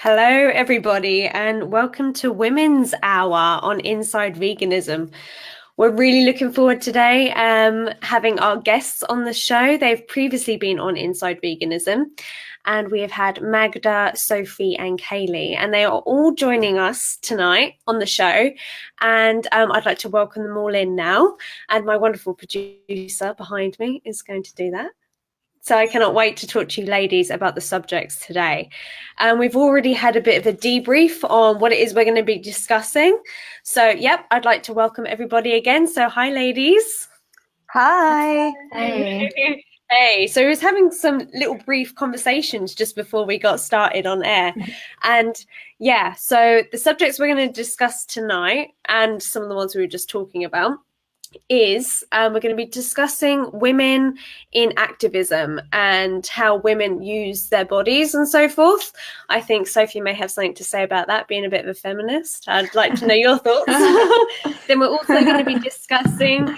Hello, everybody, and welcome to Women's Hour on Inside Veganism. We're really looking forward today having our guests on the show. They've previously been on Inside Veganism, and we have had Magda, Sophie, and Kaylee, and they are all joining us tonight on the show. And I'd like to welcome them all in now. And my wonderful producer behind me is going to do that. So I cannot wait to talk to you ladies about the subjects today. We've already had a bit of a debrief on what it is we're going to be discussing. So, yep, I'd like to welcome everybody again. So, hi, ladies. Hi. Hey. Hey, so we was having some little brief conversations just before we got started on air. And yeah, so the subjects we're going to discuss tonight and some of the ones we were just talking about is we're going to be discussing women in activism and how women use their bodies and so forth. I think Sophie may have something to say about that, being a bit of a feminist. I'd like to know your thoughts. Then we're also going to be discussing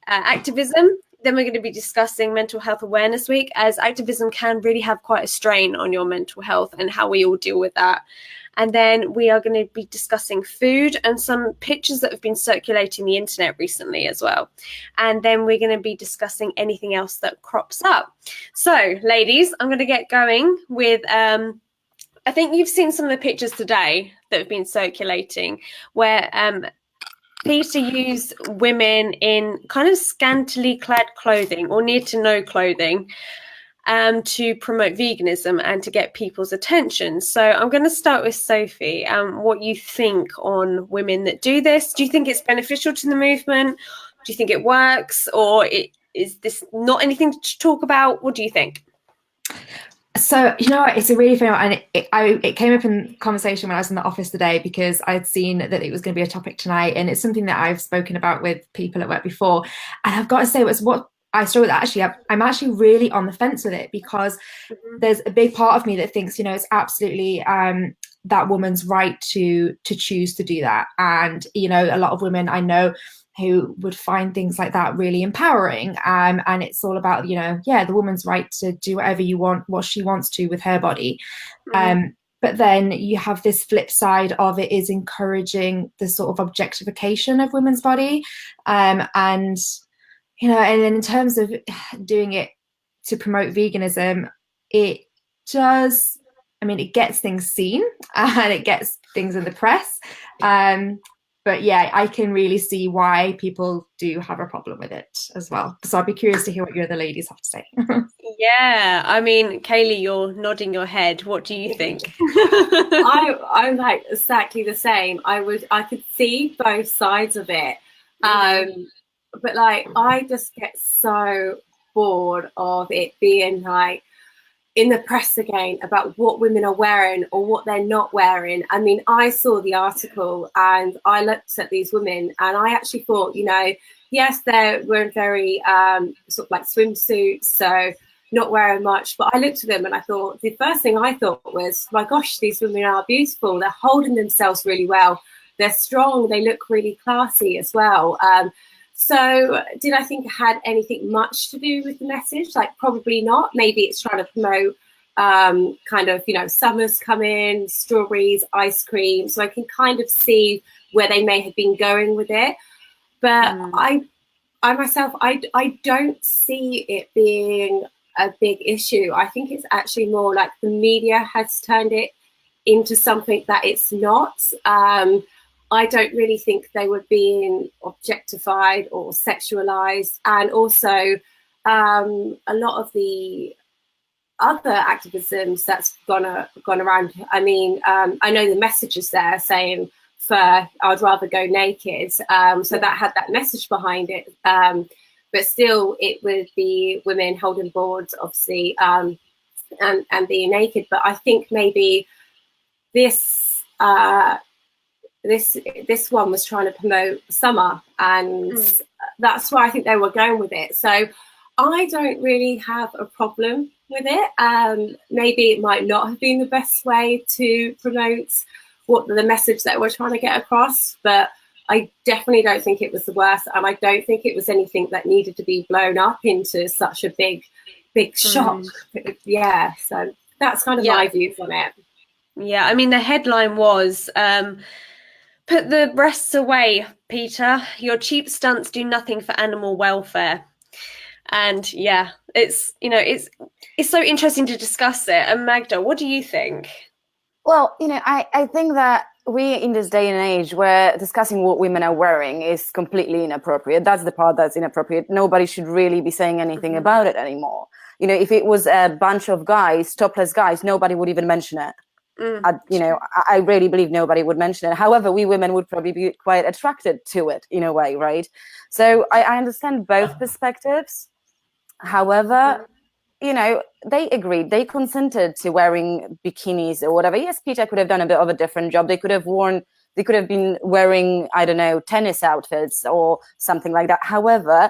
activism. Then we're going to be discussing Mental Health Awareness Week, as activism can really have quite a strain on your mental health and how we all deal with that. And then we are going to be discussing food and some pictures that have been circulating the internet recently as well. And then we're going to be discussing anything else that crops up. So, ladies, I'm going to get going with, I think you've seen some of the pictures today that have been circulating where Peter used women in kind of scantily clad clothing or near to no clothing to promote veganism and to get people's attention. So I'm going to start with Sophie. What you think on women that do this? Do you think it's beneficial to the movement? Do you think it works? Or is this not anything to talk about? What do you think? So, you know what, it's a really funny one, and it came up in conversation when I was in the office today because I'd seen that it was going to be a topic tonight, and it's something that I've spoken about with people at work before. And I've got to say, it was what I struggle with. Actually, I'm actually really on the fence with it because there's a big part of me that thinks, it's absolutely that woman's right to choose to do that. And, a lot of women I know who would find things like that really empowering. And it's all about, the woman's right to do whatever you want, what she wants to with her body. But then you have this flip side of it is encouraging the sort of objectification of women's body. And in terms of doing it to promote veganism, it does, it gets things seen and it gets things in the press. But yeah, I can really see why people do have a problem with it as well. So I'd be curious to hear what your other ladies have to say. Yeah, Kaylee, you're nodding your head. What do you think? I'm like exactly the same. I could see both sides of it. But like I just get so bored of it being like in the press again about what women are wearing or what they're not wearing. I saw the article and I looked at these women and I actually thought, yes, they're wearing very sort of like swimsuits, so not wearing much. But I looked at them and I thought, the first thing I thought was, my gosh, these women are beautiful. They're holding themselves really well. They're strong. They look really classy as well. So did I think it had anything much to do with the message? Like, probably not. Maybe it's trying to promote summer's coming, strawberries, ice cream. So I can kind of see where they may have been going with it. But I myself, I don't see it being a big issue. I think it's actually more like the media has turned it into something that it's not. I don't really think they were being objectified or sexualized. And also a lot of the other activisms that's gone around. I know the message is there saying, I'd rather go naked. So that had that message behind it. But still, it would be women holding boards, obviously, and being naked. But I think maybe this one was trying to promote summer, and that's why I think they were going with it. So I don't really have a problem with it. Maybe it might not have been the best way to promote what the message that we're trying to get across, but I definitely don't think it was the worst, and I don't think it was anything that needed to be blown up into such a big shock. Yeah, so that's kind of my views on it. Yeah, I mean, the headline was put the breasts away, Peter. Your cheap stunts do nothing for animal welfare. And yeah, it's, you know, it's so interesting to discuss it. And Magda, what do you think? Well, I think that we, in this day and age where discussing what women are wearing is completely inappropriate. That's the part that's inappropriate. Nobody should really be saying anything about it anymore. If it was a bunch of guys, topless guys, nobody would even mention it. I really believe nobody would mention it. However, we women would probably be quite attracted to it in a way, right? So I understand both perspectives. However, they agreed, they consented to wearing bikinis or whatever. Yes, Peter could have done a bit of a different job. They could have been wearing, I don't know, tennis outfits or something like that. However,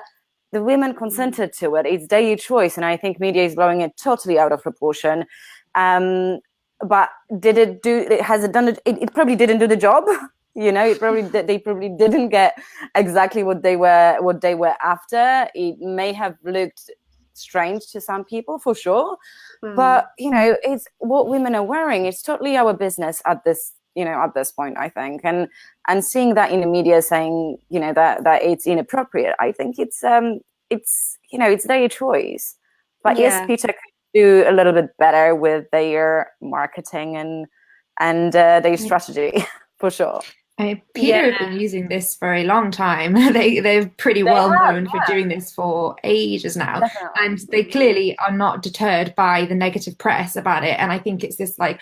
the women consented to it. It's their choice. And I think media is blowing it totally out of proportion. But has it done it? It probably didn't do the job. They probably didn't get exactly what they were after. It may have looked strange to some people, for sure, but it's what women are wearing. It's totally our business at this point, I think, and seeing that in the media saying that it's inappropriate, I think it's their choice. But yes, Peter could do a little bit better with their marketing and their strategy for sure. I mean, Peter have been using this for a long time. They're pretty well known for doing this for ages now. Definitely. And they clearly are not deterred by the negative press about it. And I think it's this like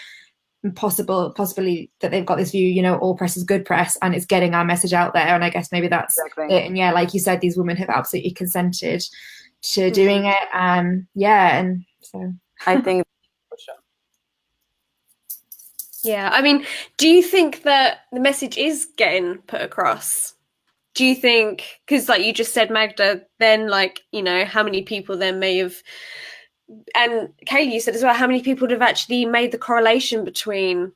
possibly that they've got this view, all press is good press, and it's getting our message out there. And I guess maybe that's it. And yeah, like you said, these women have absolutely consented to doing it. And so I think for sure. Yeah, I mean, do you think that the message is getting put across? Do you think, because like you just said, Magda, then how many people then may have, and Kaylee, you said as well, how many people have actually made the correlation between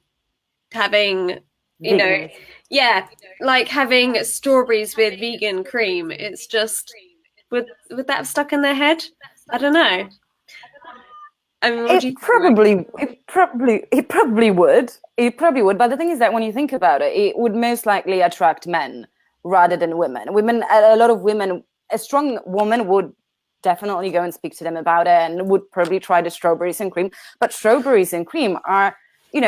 having, having strawberries with vegan cream? It's just, would that have stuck in their head? I don't know. I mean, it probably would. But the thing is that when you think about it, it would most likely attract men rather than women. A lot of women, a strong woman would definitely go and speak to them about it and would probably try the strawberries and cream. But strawberries and cream are,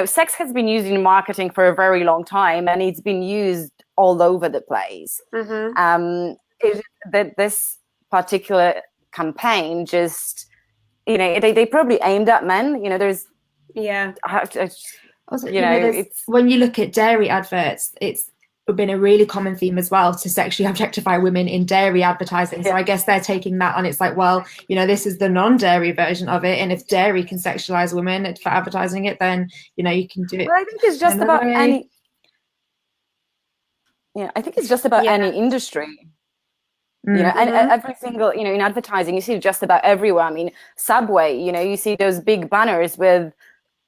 sex has been used in marketing for a very long time, and it's been used all over the place. This particular campaign just, they probably aimed at men. When you look at dairy adverts, it's been a really common theme as well to sexually objectify women in dairy advertising. So I guess they're taking that on. It's like, well, this is the non-dairy version of it, and if dairy can sexualize women for advertising it, then you can do it. Well, I think it's just about any. Yeah, I think it's just about any industry. And every single, in advertising, you see just about everywhere. I mean, Subway, you see those big banners with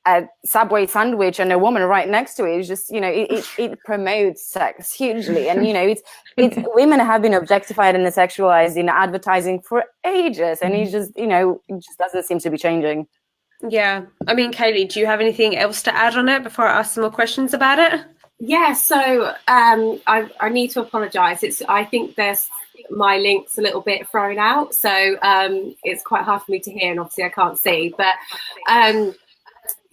a Subway sandwich and a woman right next to it. It's just, it promotes sex hugely. And, it's women have been objectified and sexualized in advertising for ages. And it just doesn't seem to be changing. Yeah. I mean, Kaylee, do you have anything else to add on it before I ask some more questions about it? Yeah, so I need to apologise. I think my link's a little bit thrown out, so it's quite hard for me to hear, and obviously I can't see. But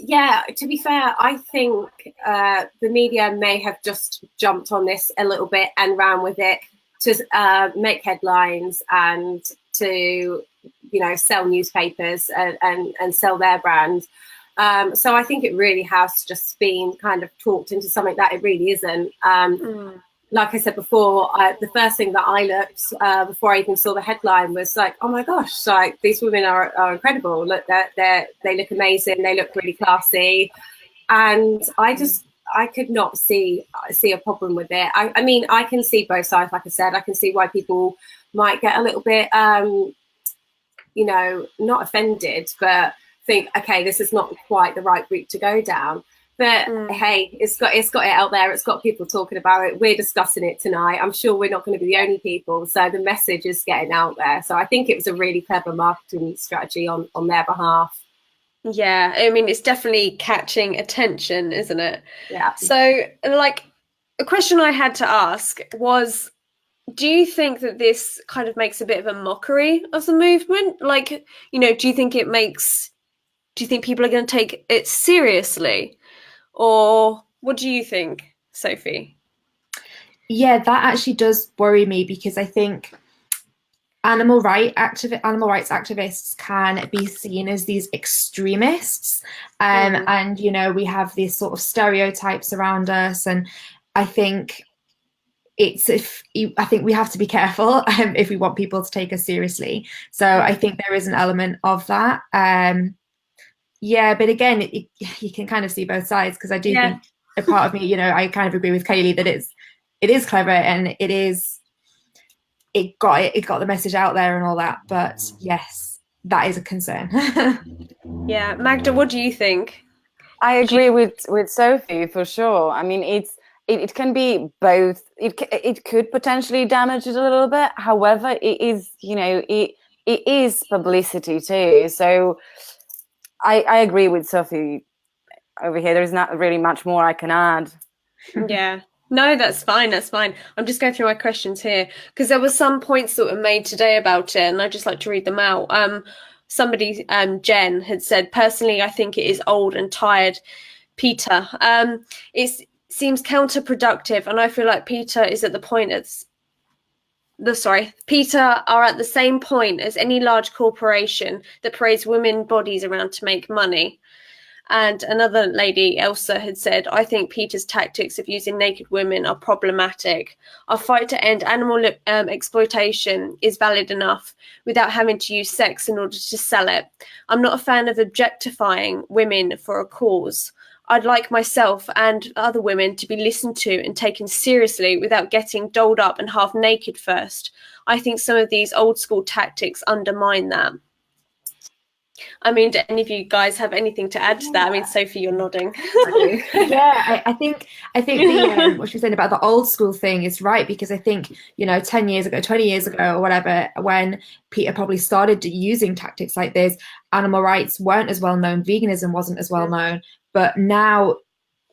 to be fair, I think the media may have just jumped on this a little bit and ran with it to make headlines and to sell newspapers and sell their brand. So I think it really has just been kind of talked into something that it really isn't. Like I said before, the first thing that I looked before I even saw the headline was like, oh my gosh, like these women are incredible. Look, they look amazing. They look really classy, and I could not see a problem with it. I mean, I can see both sides. Like I said, I can see why people might get a little bit, not offended, but think, okay, this is not quite the right route to go down. But hey, it's got it out there. It's got people talking about it. We're discussing it tonight. I'm sure we're not going to be the only people. So the message is getting out there. So I think it was a really clever marketing strategy on their behalf. Yeah, I mean, it's definitely catching attention, isn't it? Yeah. So, like, a question I had to ask was, do you think that this kind of makes a bit of a mockery of the movement? Like, you know, do you think people are going to take it seriously? Or what do you think, Sophie? Yeah, that actually does worry me, because I think animal rights activists can be seen as these extremists, and you know, we have these sort of stereotypes around us, and I think I think we have to be careful if we want people to take us seriously. So I think there is an element of that. Yeah, but again, you can kind of see both sides, because I do think a part of me, you know, I kind of agree with Kaylee that it is clever, and it got the message out there and all that. But yes, that is a concern. Yeah, Magda, what do you think? I agree with Sophie for sure. I mean, it can be both. It could potentially damage it a little bit. However, it is, you know, it is publicity too. So I agree with Sophie over here. There's not really much more I can add. Yeah. No, that's fine. That's fine. I'm just going through my questions here because there were some points that were made today about it, and I'd just like to read them out. Somebody, Jen, had said, personally, I think it is old and tired. Peter, it seems counterproductive, and I feel like Peter is at the point Peter are at the same point as any large corporation that parades women's bodies around to make money. And another lady, Elsa, had said, I think Peter's tactics of using naked women are problematic. Our fight to end animal exploitation is valid enough without having to use sex in order to sell it. I'm not a fan of objectifying women for a cause. I'd like myself and other women to be listened to and taken seriously without getting dolled up and half naked first. I think some of these old school tactics undermine that. I mean, do any of you guys have anything to add to that? I mean, Sophie, you're nodding. Yeah, I think the what she was saying about the old school thing is right, because I think, you know, 10 years ago, 20 years ago or whatever, when Peter probably started using tactics like this, animal rights weren't as well known, veganism wasn't as well known, but now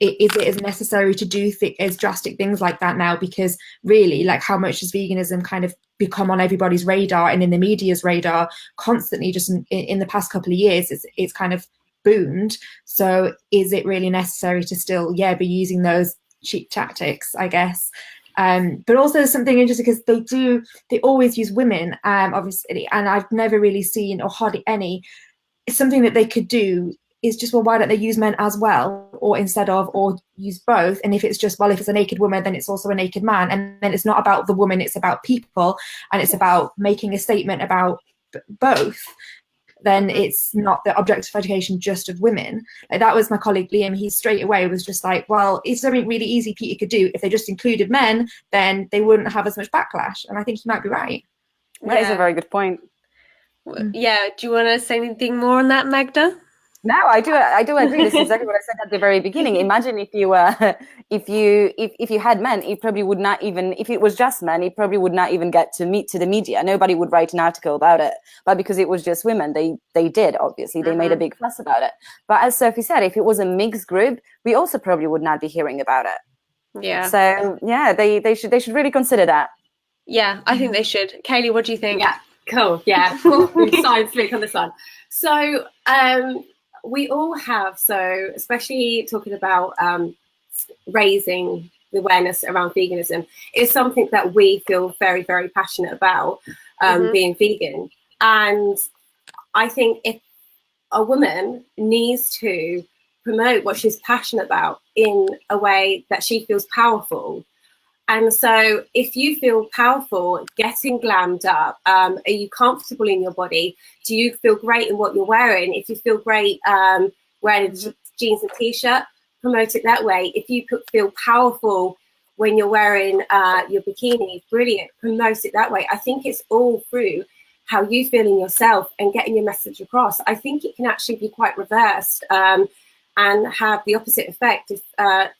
is it as necessary to do as drastic things like that now? Because really, like, how much has veganism kind of become on everybody's radar and in the media's radar constantly? Just in the past couple of years, it's kind of boomed. So is it really necessary to still be using those cheap tactics, I guess? But also there's something interesting, because they always use women, obviously, and I've never really seen, or hardly any, something that they could do is just, well, why don't they use men as well, or instead of, or use both? And if it's just, well, if it's a naked woman, then it's also a naked man, and then it's not about the woman, it's about people, and it's about making a statement about both. Then it's not the objectification just of women. Like, that was my colleague Liam. He straight away was just like, well, it's something really easy Peter could do. If they just included men, then they wouldn't have as much backlash. And I think he might be right. That is a very good point. Yeah. Do you want to say anything more on that, Magda? No, I do agree. This is exactly what I said at the very beginning. Imagine if you had men, it probably would not even, if it was just men, it probably would not even get to the media. Nobody would write an article about it. But because it was just women, they did, obviously. They made a big fuss about it. But as Sophie said, if it was a mixed group, we also probably would not be hearing about it. Yeah. So yeah, they should really consider that. Yeah, I think they should. Kaylee, what do you think? Yeah, cool. Yeah, cool. Science link on this one. So we all have, so especially talking about raising the awareness around veganism, is something that we feel very, very passionate about, being vegan. And I think if a woman needs to promote what she's passionate about in a way that she feels powerful. And so if you feel powerful, getting glammed up, are you comfortable in your body? Do you feel great in what you're wearing? If you feel great wearing jeans and t-shirt, promote it that way. If you feel powerful when you're wearing your bikini, brilliant, promote it that way. I think it's all through how you feel in yourself and getting your message across. I think it can actually be quite reversed and have the opposite effect. If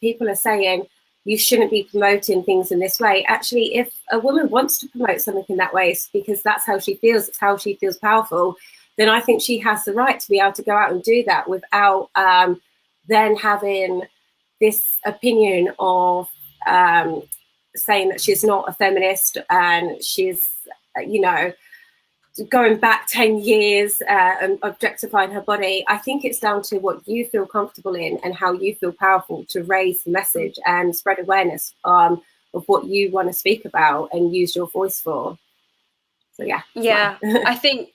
people are saying, you shouldn't be promoting things in this way. Actually, if a woman wants to promote something in that way, it's because that's how she feels. It's how she feels powerful. then I think she has the right to be able to go out and do that without then having this opinion of saying that she's not a feminist and she's, you know, going back 10 years and objectifying her body. I think it's down to what you feel comfortable in and how you feel powerful to raise the message and spread awareness of what you want to speak about and use your voice for. So yeah. I think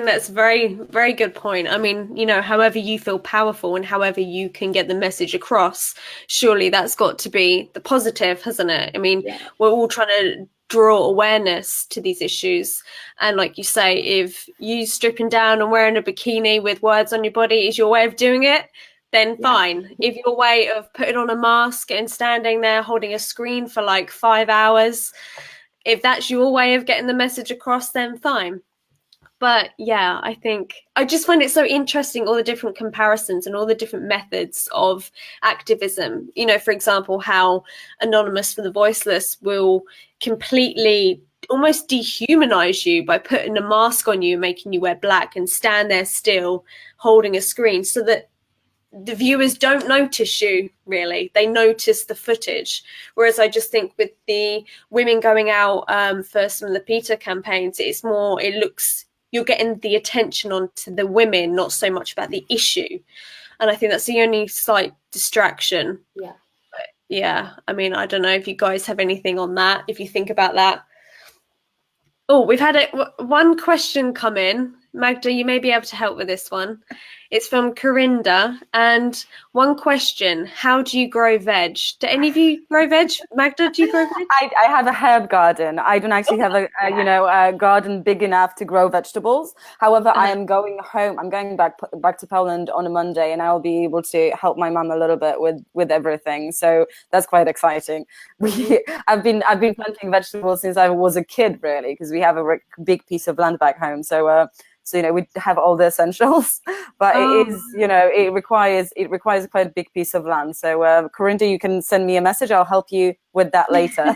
that's a very, very good point. I mean, you know, however you feel powerful and however you can get the message across, surely that's got to be the positive, hasn't it? I mean, we're all trying to draw awareness to these issues. And like you say, if you stripping down and wearing a bikini with words on your body is your way of doing it, then fine. If your way of putting on a mask and standing there holding a screen for like 5 hours, if that's your way of getting the message across, then fine. But yeah, I think I just find it so interesting, all the different comparisons and all the different methods of activism. You know, for example, how Anonymous for the Voiceless will completely almost dehumanize you by putting a mask on you, making you wear black and stand there still holding a screen so that the viewers don't notice you, really. They notice the footage. Whereas I just think with the women going out for some of the PETA campaigns, it's more, it looks, you're getting the attention onto the women, not so much about the issue. And I think that's the only slight distraction. Yeah. But yeah, I mean, I don't know if you guys have anything on that, if you think about that. Oh, we've had one question come in. Magda, you may be able to help with this one. It's from Corinda. And one question, how do you grow veg? Do any of you grow veg? Magda, do you grow veg? I have a herb garden. I don't actually have a garden big enough to grow vegetables. However, I am going home. I'm going back to Poland on a Monday, and I'll be able to help my mum a little bit with everything. So that's quite exciting. I've been planting vegetables since I was a kid, really, because we have a big piece of land back home. So you know, we have all the essentials, but it is, you know, it requires quite a big piece of land. So Corinda, you can send me a message. I'll help you with that later.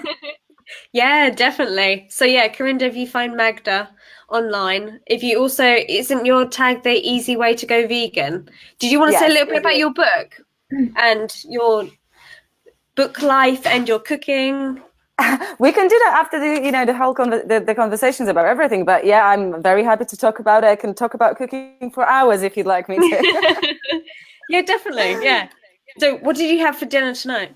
Yeah, definitely. So yeah, Corinda, if you find Magda online, if you also, isn't your tag the easy way to go vegan? Did you want to say a little bit about your book and your book life and your cooking? We can do that after the whole the conversations about everything. But yeah, I'm very happy to talk about it. I can talk about cooking for hours if you'd like me to. Yeah, definitely. Yeah. So what did you have for dinner tonight?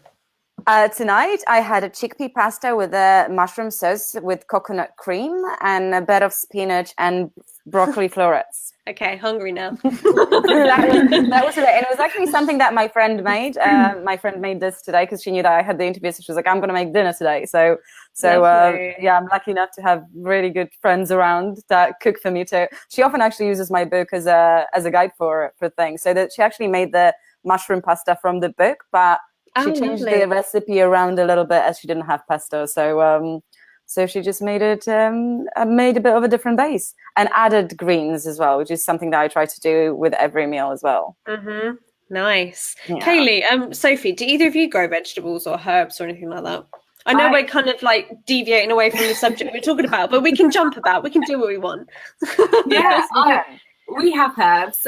Tonight I had a chickpea pasta with a mushroom sauce with coconut cream and a bed of spinach and broccoli florets. Okay, hungry now. that was it. And it was actually something that my friend made. My friend made this today because she knew that I had the interview. So she was like, I'm going to make dinner today. So yeah, I'm lucky enough to have really good friends around that cook for me too. She often actually uses my book as a guide for things. So that she actually made the mushroom pasta from the book, but she changed the recipe around a little bit as she didn't have pesto. So she just made it, made a bit of a different base and added greens as well, which is something that I try to do with every meal as well. Mm-hmm. Nice. Yeah. Kaylee, Sophie, do either of you grow vegetables or herbs or anything like that? I know we're kind of like deviating away from the subject we're talking about, but we can jump about. We can do what we want. Yes, we have herbs.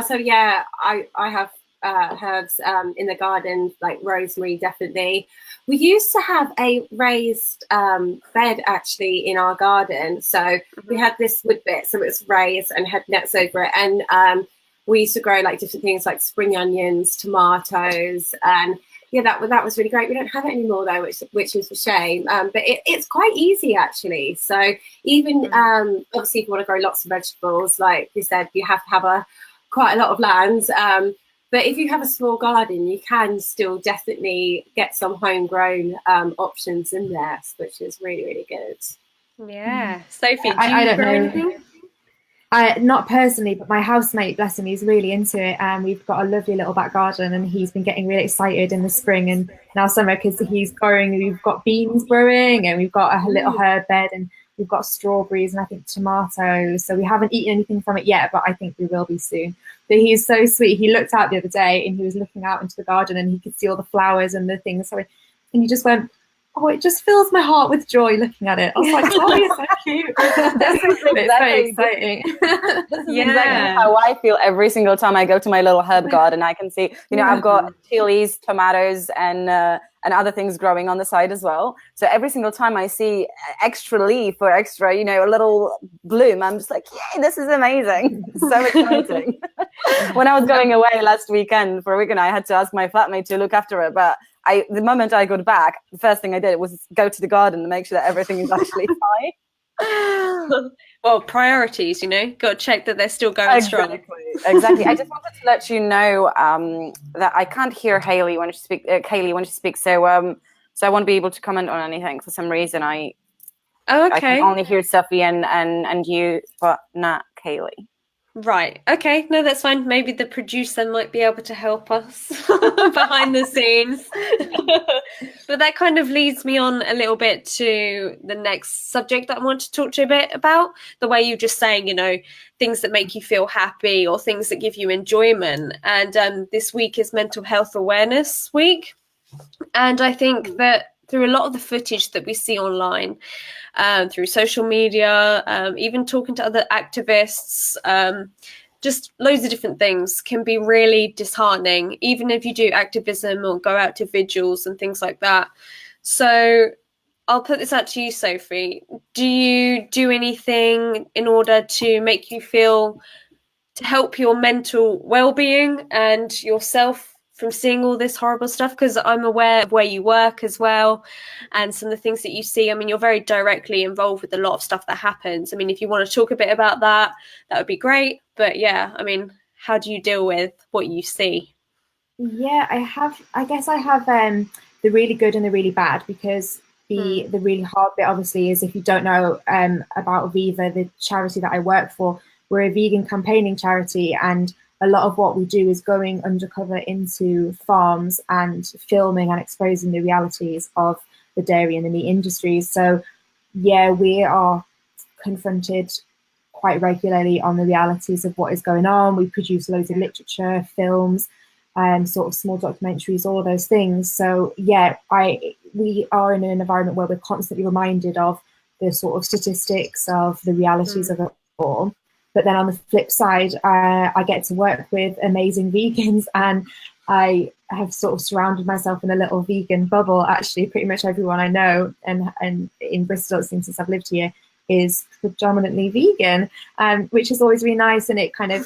So yeah, I have herbs in the garden, like rosemary, definitely. We used to have a raised bed actually in our garden. So we had this wood bit, so it was raised and had nets over it. And we used to grow like different things like spring onions, tomatoes, and yeah, that was really great. We don't have it anymore though, which is a shame. But it's quite easy actually. So even obviously if you want to grow lots of vegetables, like you said, you have to have quite a lot of land. But if you have a small garden, you can still definitely get some homegrown options in there, which is really, really good. Yeah. Sophie, do you I grow anything? Not personally, but my housemate, bless him, he's really into it. And we've got a lovely little back garden, and he's been getting really excited in the spring and now summer because he's growing. We've got beans growing, and we've got a little herb bed, and we've got strawberries and I think tomatoes. So we haven't eaten anything from it yet, but I think we will be soon. But he's so sweet. He looked out the other day and he was looking out into the garden and he could see all the flowers and the things. And he just went, it just fills my heart with joy looking at it. I was like, oh, you're so cute. It's very exciting. This is exactly how I feel every single time I go to my little herb garden. I can see, I've got chilies, tomatoes, and other things growing on the side as well. So every single time I see extra leaf or extra, a little bloom, I'm just like, yay, this is amazing. So exciting. When I was going away last weekend for a weekend, I had to ask my flatmate to look after it. But the moment I got back, the first thing I did was go to the garden and make sure that everything is actually fine. Well, priorities, got to check that they're still going strong. Exactly. I just wanted to let you know that I can't hear Kaylee when she speaks. So I won't be able to comment on anything for some reason. I can only hear Sophie and you, but not Kaylee. Right. Okay. No, that's fine. Maybe the producer might be able to help us behind the scenes. But that kind of leads me on a little bit to the next subject that I want to talk to you a bit about. The way you're just saying, things that make you feel happy or things that give you enjoyment. And this week is Mental Health Awareness Week. And I think that through a lot of the footage that we see online, through social media, even talking to other activists, just loads of different things can be really disheartening, even if you do activism or go out to vigils and things like that. So I'll put this out to you, Sophie. Do you do anything in order to make you feel, to help your mental well-being and yourself from seeing all this horrible stuff? Because I'm aware of where you work as well and some of the things that you see. I mean, you're very directly involved with a lot of stuff that happens. I mean, if you want to talk a bit about that, that would be great. But yeah, I mean, how do you deal with what you see? Yeah, I guess I have the really good and the really bad, because the really hard bit obviously is, if you don't know about Viva, the charity that I work for, we're a vegan campaigning charity, and a lot of what we do is going undercover into farms and filming and exposing the realities of the dairy and the meat industries. So yeah, we are confronted quite regularly on the realities of what is going on. We produce loads of literature, films, sort of small documentaries, all those things. So yeah, we are in an environment where we're constantly reminded of the sort of statistics of the realities of it all. But then on the flip side, I get to work with amazing vegans, and I have sort of surrounded myself in a little vegan bubble. Actually, pretty much everyone I know, and in Bristol, since I've lived here, is predominantly vegan, which is always really nice. And it kind of,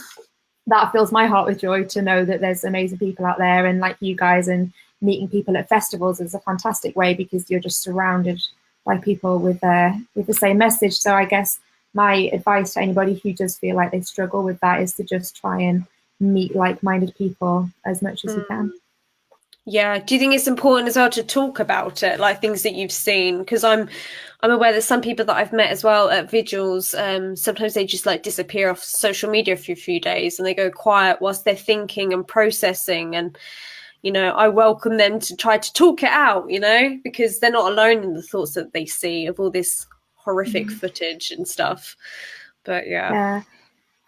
that fills my heart with joy to know that there's amazing people out there, and like you guys, and meeting people at festivals is a fantastic way, because you're just surrounded by people with the same message. So I guess my advice to anybody who does feel like they struggle with that is to just try and meet like-minded people as much as you can. Yeah. Do you think it's important as well to talk about it, like things that you've seen? Because I'm aware that some people that I've met as well at vigils, sometimes they just like disappear off social media for a few days and they go quiet whilst they're thinking and processing. And, I welcome them to try to talk it out, because they're not alone in the thoughts that they see of all this horrific footage and stuff. But yeah.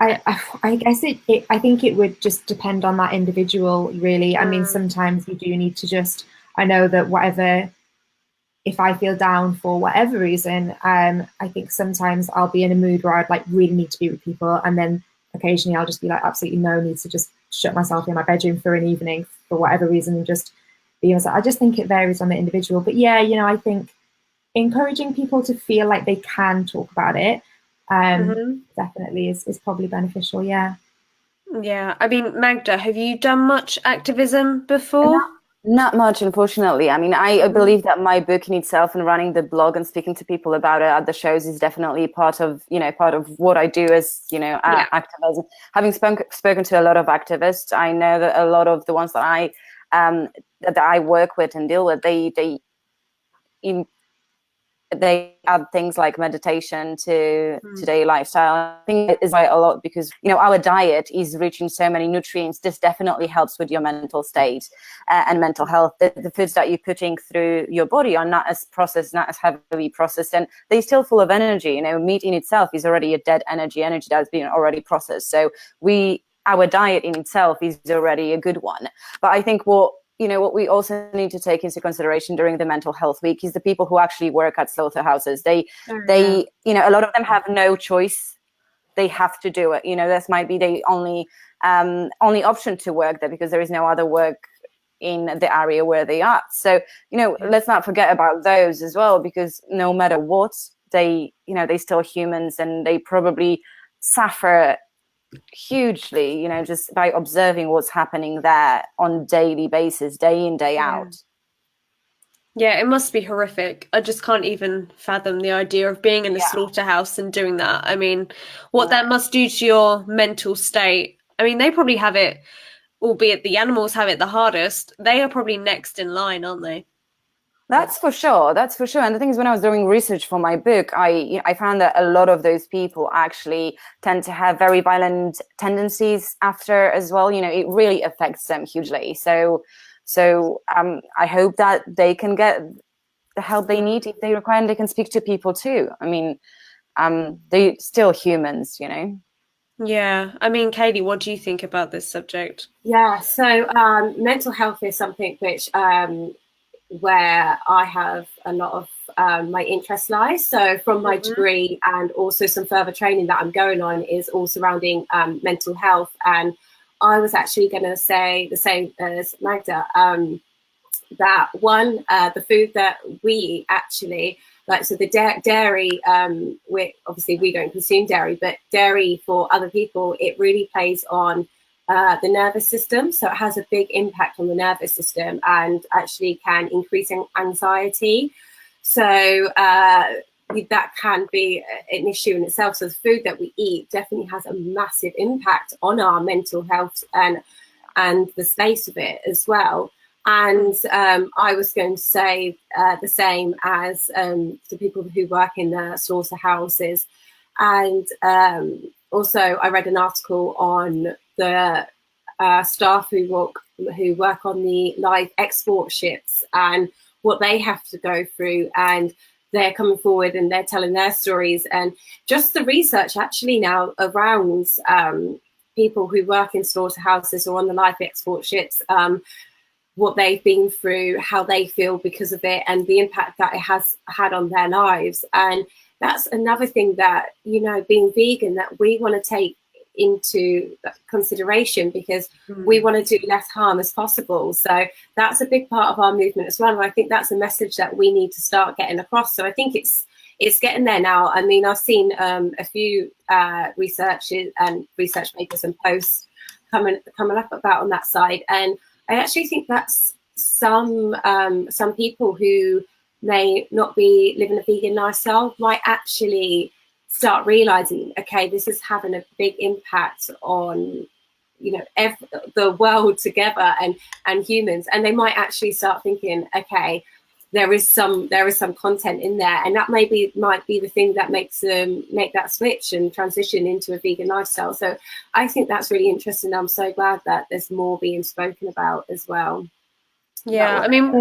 I guess I think it would just depend on that individual, really. I mean, sometimes you do need to just, I know that if I feel down for whatever reason, I think sometimes I'll be in a mood where I'd like really need to be with people, and then occasionally I'll just be like, absolutely no need to just shut myself in my bedroom for an evening for whatever reason and just be myself. I just think it varies on the individual. But yeah, I think encouraging people to feel like they can talk about it definitely is probably beneficial. Yeah. I mean, Magda, have you done much activism before? Not much, unfortunately. I mean, I believe that my book in itself and running the blog and speaking to people about it at the shows is definitely part of what I do as activism. Having spoken to a lot of activists, I know that a lot of the ones that I work with and deal with, they add things like meditation to daily lifestyle. I think it is quite a lot, because our diet is rich in so many nutrients. This definitely helps with your mental state and mental health. The foods that you're putting through your body are not as processed, not as heavily processed, and they're still full of energy. Meat in itself is already a dead energy that's been already processed. So our diet in itself is already a good one. But I think what what we also need to take into consideration during the mental health week is the people who actually work at slaughterhouses. They a lot of them have no choice. They have to do it. This might be the only option to work there because there is no other work in the area where they are. So, let's not forget about those as well, because no matter what, they're still humans, and they probably suffer hugely, just by observing what's happening there on daily basis, day in, day out. Yeah, it must be horrific. I just can't even fathom the idea of being in a slaughterhouse and doing that. I mean, what that must do to your mental state. I mean, they probably have it, albeit the animals have it the hardest. They are probably next in line, aren't they? That's for sure. And the thing is, when I was doing research for my book, I found that a lot of those people actually tend to have very violent tendencies after as well. It really affects them hugely. So I hope that they can get the help they need if they require, and they can speak to people too. I mean, they're still humans, Yeah. I mean, Katie, what do you think about this subject? Yeah. So mental health is something which where I have a lot of my interest lies. So from my degree and also some further training that I'm going on is all surrounding mental health. And I was actually going to say the same as Magda, that the food that we eat actually, like, so the dairy, we don't consume dairy, but dairy for other people, it really plays on the nervous system. So it has a big impact on the nervous system and actually can increase anxiety. So that can be an issue in itself. So the food that we eat definitely has a massive impact on our mental health and the state of it as well. And I was going to say the same as the people who work in the slaughterhouses. And also, I read an article on the staff who work on the live export ships and what they have to go through. And they're coming forward and they're telling their stories. And just the research actually now around people who work in slaughterhouses or on the live export ships, what they've been through, how they feel because of it, and the impact that it has had on their lives. And that's another thing that, being vegan, that we want to take into consideration, because we want to do less harm as possible. So that's a big part of our movement as well. And I think that's a message that we need to start getting across. So I think it's getting there now. I mean, I've seen a few research papers and posts coming up about on that side. And I actually think that's some people who may not be living a vegan lifestyle might actually start realizing, okay, this is having a big impact on, the world together and humans. And they might actually start thinking, okay, there is some content in there, and that might be the thing that makes them make that switch and transition into a vegan lifestyle. So I think that's really interesting. I'm so glad that there's more being spoken about as well. Yeah, I mean,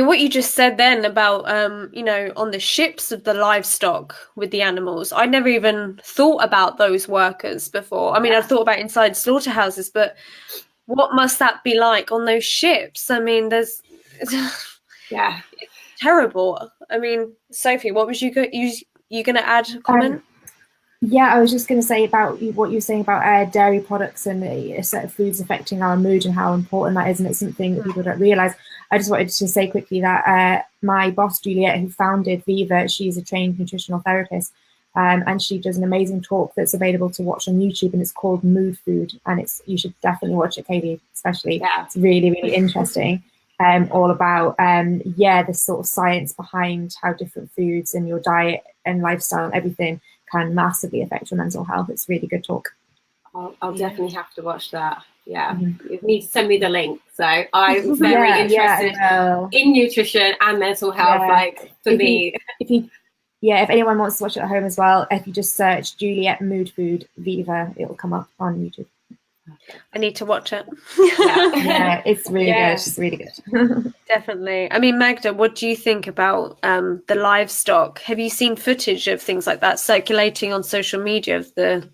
what you just said then about on the ships of the livestock with the animals, I never even thought about those workers before. I mean, I thought about inside slaughterhouses, but what must that be like on those ships? I mean, there's yeah, it's terrible. I mean, Sophie, what was you going to add a comment? Yeah, I was just going to say about what you were saying about dairy products and a set of foods affecting our mood and how important that is, and it's something that people don't realise. I just wanted to say quickly that my boss, Juliet, who founded Viva, she's a trained nutritional therapist, and she does an amazing talk that's available to watch on YouTube, and it's called Mood Food, and you should definitely watch it, Katie, especially. Yeah. It's really, really interesting. All about this sort of science behind how different foods and your diet and lifestyle and everything can massively affect your mental health. It's really good talk. I'll definitely have to watch that. Yeah, you need to send me the link. So I'm very interested in nutrition and mental health. Like for me, if anyone wants to watch it at home as well, if you just search Juliet Mood Food Viva, it'll come up on YouTube. I need to watch it. Yeah, it's really good. It's really good. Definitely. I mean, Magda, what do you think about the livestock? Have you seen footage of things like that circulating on social media of the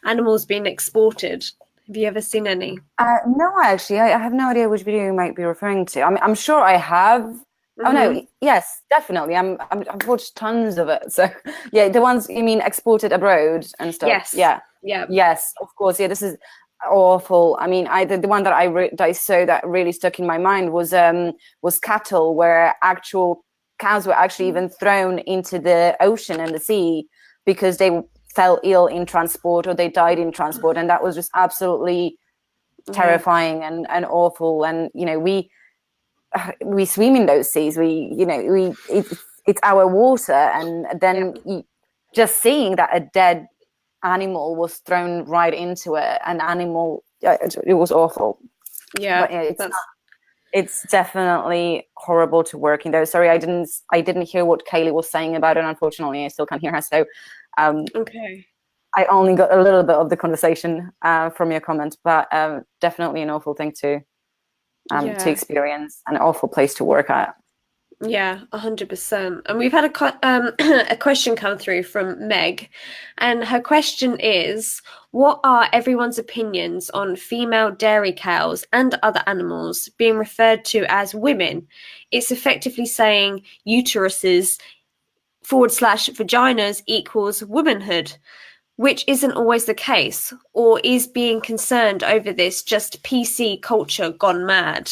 animals being exported? Have you ever seen any? No, actually, I have no idea which video you might be referring to. I'm sure I have. Oh no, yes, definitely. I've watched tons of it. So yeah, the ones you mean exported abroad and stuff. Yes. Yeah. Yes, of course. Yeah, this is awful. I mean, the one that I saw that really stuck in my mind was cattle, where actual cows were actually even thrown into the ocean and the sea because they fell ill in transport or they died in transport, and that was just absolutely terrifying and awful. And we swim in those seas. It's our water, and then just seeing that a dead animal was thrown right into it, it was awful. Yeah, but it's definitely horrible to work in those. Sorry, I didn't hear what Kaylee was saying about it. Unfortunately, I still can't hear her. So okay. I only got a little bit of the conversation from your comment, but definitely an awful thing to experience, an awful place to work at. Yeah, 100%. And we've had a question come through from Meg, and her question is, what are everyone's opinions on female dairy cows and other animals being referred to as women? It's effectively saying uteruses / vaginas equals womanhood, which isn't always the case, or is being concerned over this just PC culture gone mad?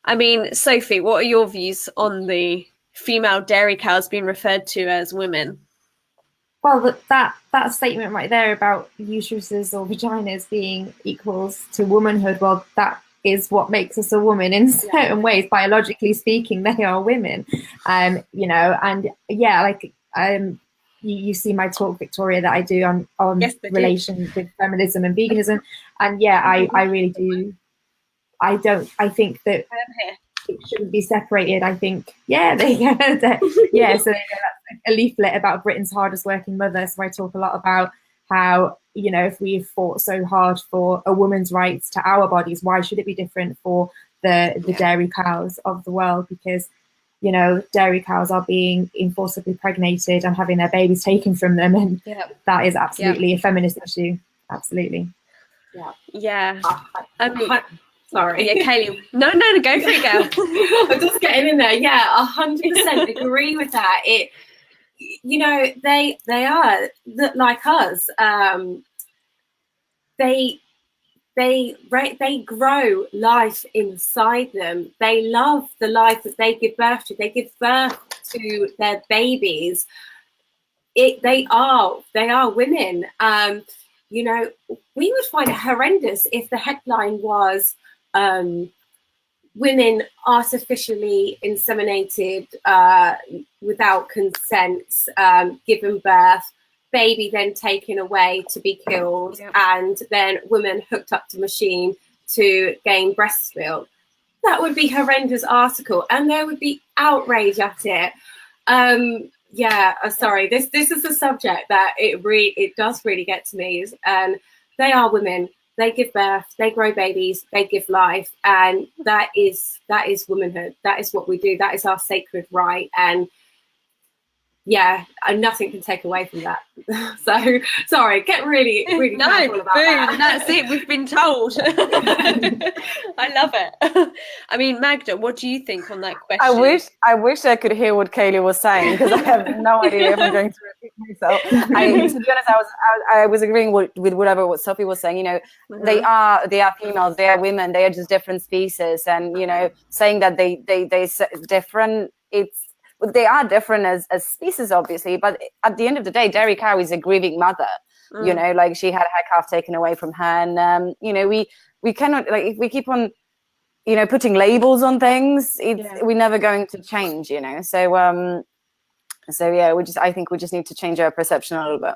I mean, Sophie, what are your views on the female dairy cows being referred to as women? Well, that statement right there about uteruses or vaginas being equals to womanhood, well, that is what makes us a woman in certain ways. Biologically speaking, they are women. And you see my talk, Victoria, that I do on relation with feminism and veganism. And I really do. I think that it shouldn't be separated. I think, there you go. So that's a leaflet about Britain's hardest working mother. So I talk a lot about how, if we've fought so hard for a woman's rights to our bodies, why should it be different for the dairy cows of the world? Because, dairy cows are being forcibly impregnated and having their babies taken from them. And that is absolutely a feminist issue. Absolutely. Yeah. I mean, sorry. Yeah, Kaylee. No, go for it, girl. I'm just getting in there. Yeah, 100% agree with that. They are like us. They grow life inside them. They love the life that they give birth to. They give birth to their babies. They are women. We would find it horrendous if the headline was women artificially inseminated without consent, given birth, baby then taken away to be killed, and then women hooked up to machine to gain breast milk. That would be a horrendous article, and there would be outrage at it. Sorry, this is a subject that it does really get to me. And they are women. They give birth, they grow babies, they give life, and that is womanhood. That is what we do. That is our sacred right, and nothing can take away from that. So sorry, get really careful about that. That's it. We've been told. I love it. I mean, Magda, what do you think on that question? I wish I could hear what Kaylee was saying, because I have no idea if I'm going to repeat myself. To be honest, I was agreeing with whatever what Sophie was saying. They are females, they are women, they are just different species, and saying that they different. They are different as species, obviously, but at the end of the day, dairy cow is a grieving mother. Like she had her calf taken away from her, and we cannot, like, if we keep on putting labels on things, we're never going to change. I think we just need to change our perception a little bit.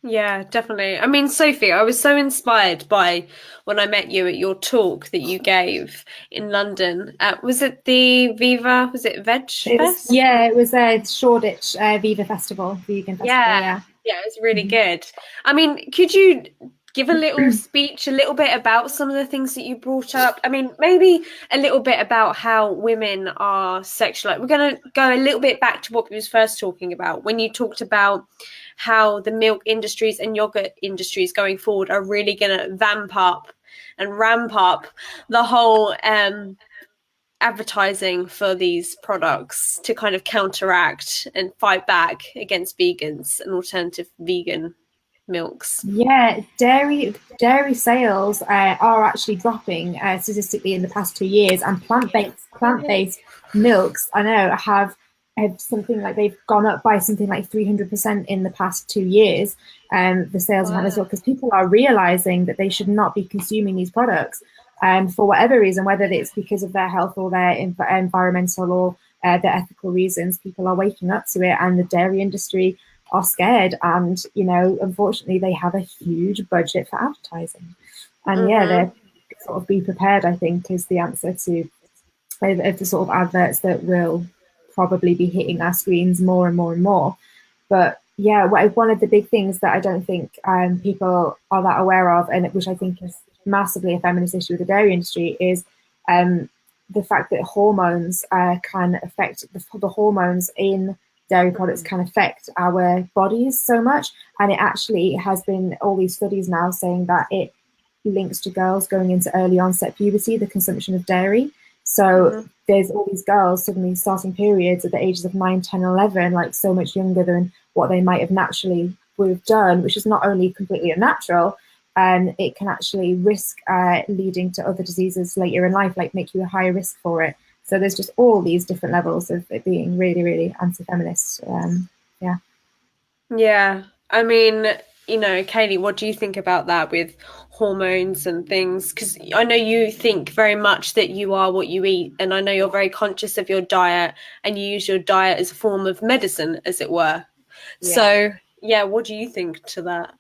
Yeah, definitely. I mean, Sophie, I was so inspired by when I met you at your talk that you gave in London. Was it the Viva? Was it Veg Fest? It was Shoreditch Viva Festival, vegan festival. Yeah, it was really good. I mean, could you give a little speech, a little bit about some of the things that you brought up? I mean, maybe a little bit about how women are sexualized. We're going to go a little bit back to what we was first talking about when you talked about how the milk industries and yogurt industries going forward are really going to ramp up the whole advertising for these products to kind of counteract and fight back against vegans and alternative vegan milks. Yeah, dairy sales are actually dropping statistically in the past 2 years, and plant-based milks, I know, have something like they've gone up by something like 300% in the past 2 years. The sales of that as well, because people are realizing that they should not be consuming these products for whatever reason, whether it's because of their health or their environmental or their ethical reasons. People are waking up to it, and the dairy industry are scared, and unfortunately they have a huge budget for advertising, and they're sort of be prepared, I think, is the answer to the sort of adverts that will probably be hitting our screens more and more and more. But yeah, one of the big things that I don't think people are that aware of, and which I think is massively a feminist issue with the dairy industry, is the fact that hormones can affect the hormones in dairy products can affect our bodies so much. And it actually has been all these studies now saying that it links to girls going into early onset puberty, the consumption of dairy. So there's all these girls suddenly starting periods at the ages of 9, 10, 11, like so much younger than what they might have naturally would have done, which is not only completely unnatural, and it can actually risk leading to other diseases later in life, like make you a higher risk for it. So there's just all these different levels of it being really, really anti-feminist. Yeah. I mean, Kaylee, what do you think about that with hormones and things? Because I know you think very much that you are what you eat, and I know you're very conscious of your diet, and you use your diet as a form of medicine, as it were. Yeah. So, yeah, what do you think to that?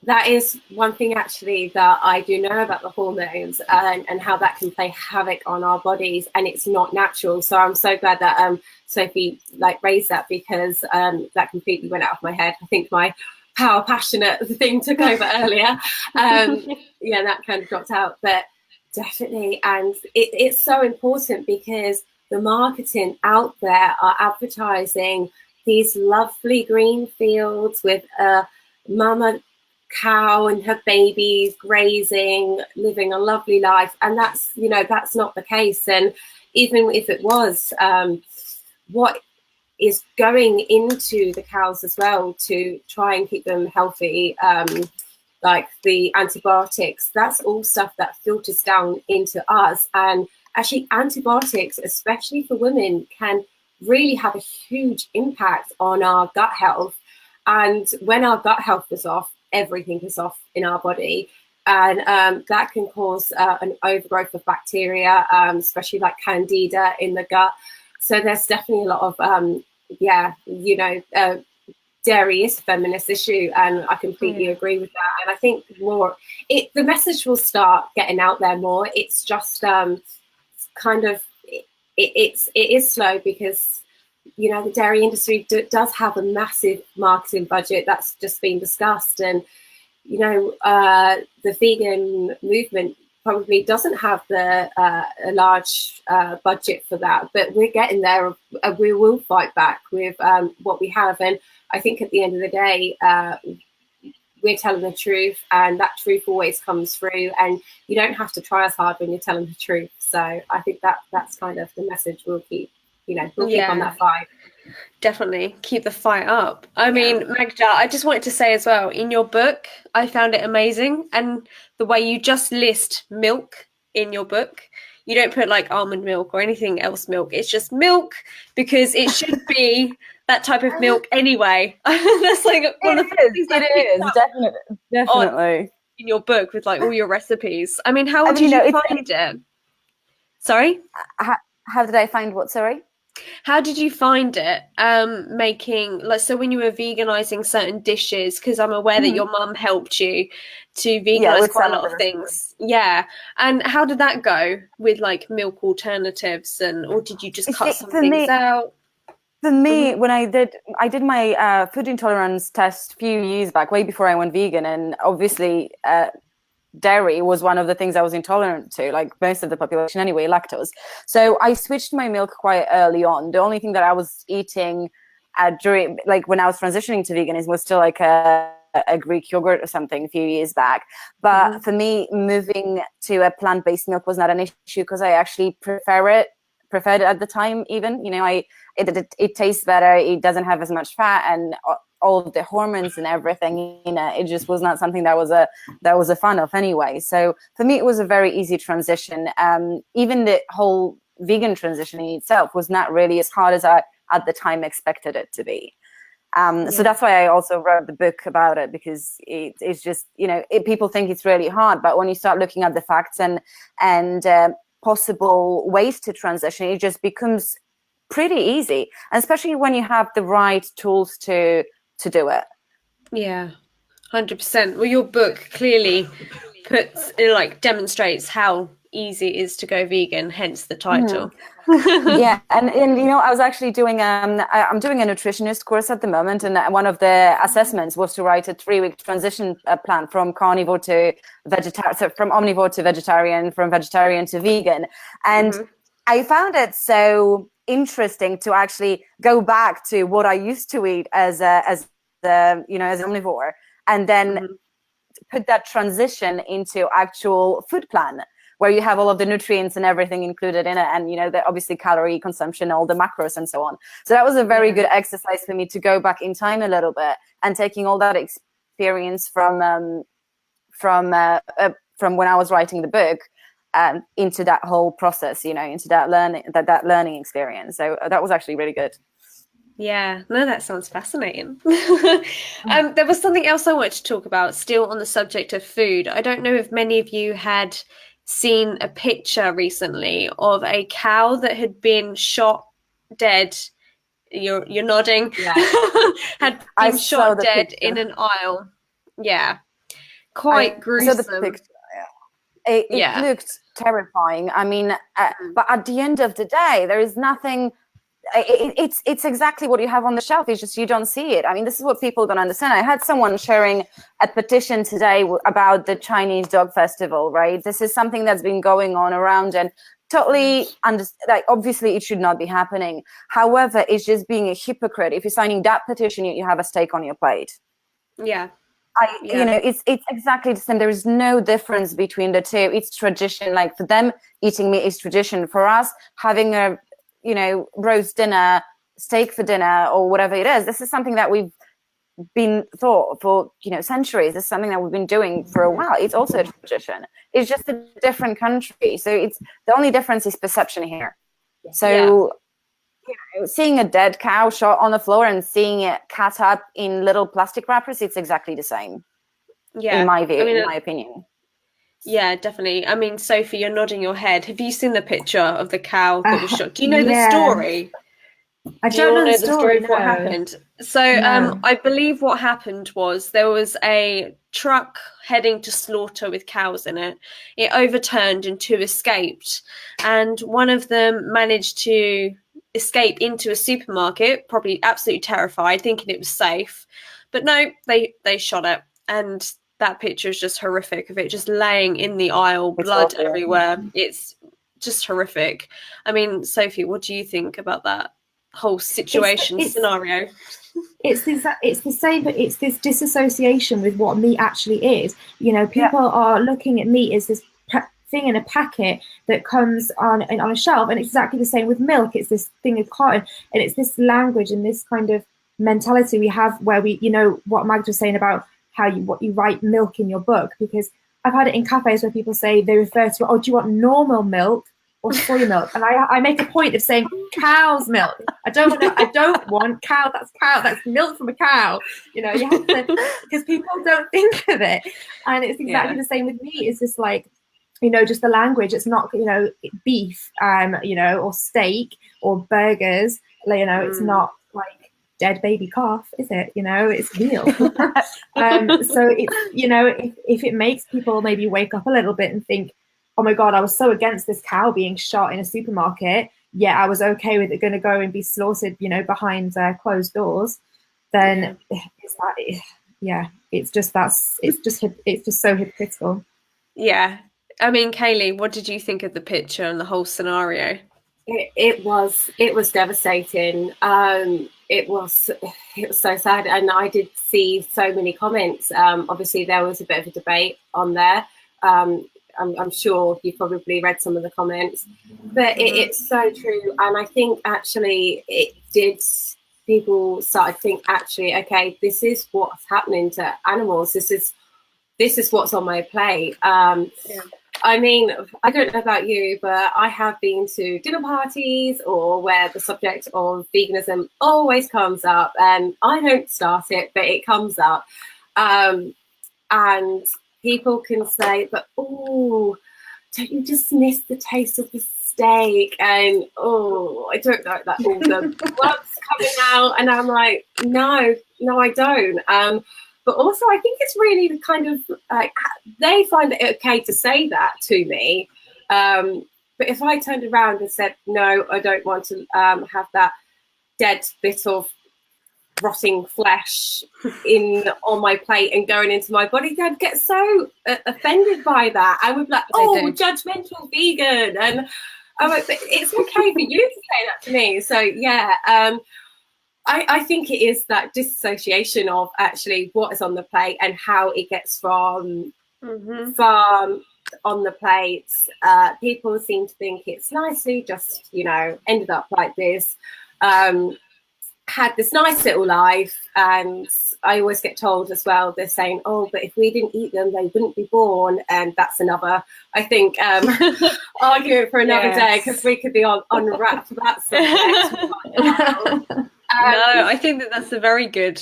That is one thing actually that I do know about the hormones and how that can play havoc on our bodies, and it's not natural. So I'm so glad that Sophie raised that, because that completely went out of my head. I think my power passionate thing took over earlier. That kind of dropped out, but definitely. And it's so important, because the marketing out there are advertising these lovely green fields with a mama cow and her babies grazing, living a lovely life, and that's not the case. And even if it was, what is going into the cows as well to try and keep them healthy, like the antibiotics, that's all stuff that filters down into us. And actually antibiotics, especially for women, can really have a huge impact on our gut health. And when our gut health is off, everything is off in our body. And that can cause an overgrowth of bacteria, especially like candida in the gut. So there's definitely a lot of, dairy is a feminist issue, and I completely agree with that. And I think the message will start getting out there more. It's just it is slow, because the dairy industry does have a massive marketing budget that's just been discussed, and the vegan movement probably doesn't have a large budget for that, but we're getting there. We will fight back with what we have, and I think at the end of the day, we're telling the truth, and that truth always comes through, and you don't have to try as hard when you're telling the truth. So I think that's kind of the message we'll keep, keep on that fight. Definitely keep the fight up. I mean, Magda, I just wanted to say as well, in your book, I found it amazing, and the way you just list milk in your book. You don't put like almond milk or anything else milk. It's just milk, because it should be that type of milk anyway. That's like one of the things definitely in your book with like all your recipes. I mean, how did you find it? Sorry? How did I find what? Sorry? How did you find it making, so when you were veganizing certain dishes, because I'm aware that your mum helped you to veganize quite a lot of things. Yeah. And how did that go with like milk alternatives, or did you just cut some things out? For me, when I did my food intolerance test a few years back, way before I went vegan, and obviously dairy was one of the things I was intolerant to, like most of the population anyway, lactose. So I switched my milk quite early on. The only thing that I was eating during, like, when I was transitioning to veganism, was still like a Greek yogurt or something a few years back. But for me, moving to a plant-based milk was not an issue because I actually preferred it at the time. Even, you know, it tastes better. It doesn't have as much fat and all of the hormones and everything. You know, it just was not something that was a fan of anyway. So for me, it was a very easy transition. Even the whole vegan transition in itself was not really as hard as I at the time expected it to be. So that's why I also wrote the book about it, because it's just, you know, people think it's really hard, but when you start looking at the facts and possible ways to transition, it just becomes pretty easy, and especially when you have the right tools to do it. Yeah, 100%. Well, your book clearly demonstrates how easy it is to go vegan, hence the title. Yeah, and you know, I was actually doing I'm doing a nutritionist course at the moment, and one of the assessments was to write a 3-week transition plan from carnivore to vegetarian, so from omnivore to vegetarian, from vegetarian to vegan. And I found it so interesting to actually go back to what I used to eat as omnivore, and then put that transition into actual food plan, where you have all of the nutrients and everything included in it, and, you know, the obviously calorie consumption, all the macros and so on. So that was a very good exercise for me to go back in time a little bit and taking all that experience from when I was writing the book into that whole process, you know, into that learning experience. So that was actually really good. Yeah, no, that sounds fascinating. There was something else I wanted to talk about, still on the subject of food. I don't know if many of you had seen a picture recently of a cow that had been shot dead. You're nodding. Yeah. Had been shot dead in an aisle. Yeah, quite gruesome. Saw the picture. It looked terrifying. I mean, but at the end of the day, there is nothing. It's exactly what you have on the shelf. It's just you don't see it. I mean, this is what people don't understand. I had someone sharing a petition today about the Chinese Dog Festival, right? This is something that's been going on around, and totally like, obviously it should not be happening. However, it's just being a hypocrite. If you're signing that petition, you have a steak on your plate. Yeah. You know, it's exactly the same. There is no difference between the two. It's tradition. Like, for them, eating meat is tradition. For us, having a, you know, roast dinner, steak for dinner, or whatever it is, this is something that we've been thought for, you know, centuries. This is something that we've been doing for a while. It's also a tradition. It's just a different country. So it's the only difference is perception here. So you know, seeing a dead cow shot on the floor and seeing it cut up in little plastic wrappers, it's exactly the same. Yeah, in my view, in my opinion. Yeah, definitely. I mean, Sophie, you're nodding your head. Have you seen the picture of the cow that was shot? Do you know the story? I don't know the story of what happened. So I believe what happened was there was a truck heading to slaughter with cows in it. It overturned and 2 escaped, and one of them managed to escape into a supermarket, probably absolutely terrified, thinking it was safe. But no, they shot it, and that picture is just horrific of it just laying in the aisle, blood everywhere. It's just horrific. I mean, Sophie, what do you think about that whole situation scenario? It's the same, but it's this disassociation with what meat actually is. You know, people are looking at meat as this thing in a packet that comes on a shelf, and it's exactly the same with milk. It's this thing of carton, and it's this language and this kind of mentality we have where we, you know, what Mag was saying about how you write milk in your book, because I've had it in cafes where people say they refer to, oh, do you want normal milk or soy milk? And I make a point of saying cow's milk. I don't want cow. That's milk from a cow. You know, you have to, because people don't think of it. And it's exactly the same with meat. It's just like, you know, just the language. It's not, you know, beef, you know, or steak or burgers. You know, it's not like dead baby calf, is it? You know, it's veal. So it's, you know, if it makes people maybe wake up a little bit and think, oh my God, I was so against this cow being shot in a supermarket, yet I was okay with it going to go and be slaughtered, you know, behind closed doors, then it's just so hypocritical. Yeah. I mean, Kaylee, what did you think of the picture and the whole scenario? It was devastating. it was so sad, and I did see so many comments. Obviously, there was a bit of a debate on there. I'm sure you probably read some of the comments, but it's so true. And I think actually it did. People started to think, actually, okay, this is what's happening to animals. This is what's on my plate. I mean, I don't know about you, but I have been to dinner parties or where the subject of veganism always comes up, and I don't start it, but it comes up. And people can say, but, oh, don't you just miss the taste of the steak? And, oh, I don't like that, all the blood's coming out. And I'm like, no, I don't. But also, I think it's really kind of like they find it okay to say that to me. But if I turned around and said, no, I don't want to have that dead bit of rotting flesh on my plate and going into my body, they'd get so offended by that. I would be like, oh, judgmental vegan. And I'm like, but it's okay for you to say that to me. So, yeah. I think it is that disassociation of actually what is on the plate and how it gets from on the plates. People seem to think it's nicely just, ended up like this, had this nice little life. And I always get told as well, they're saying, oh, but if we didn't eat them, they wouldn't be born. And that's another, I think, argument for another day, because we could be on wrap for that subject. No, I think that's a very good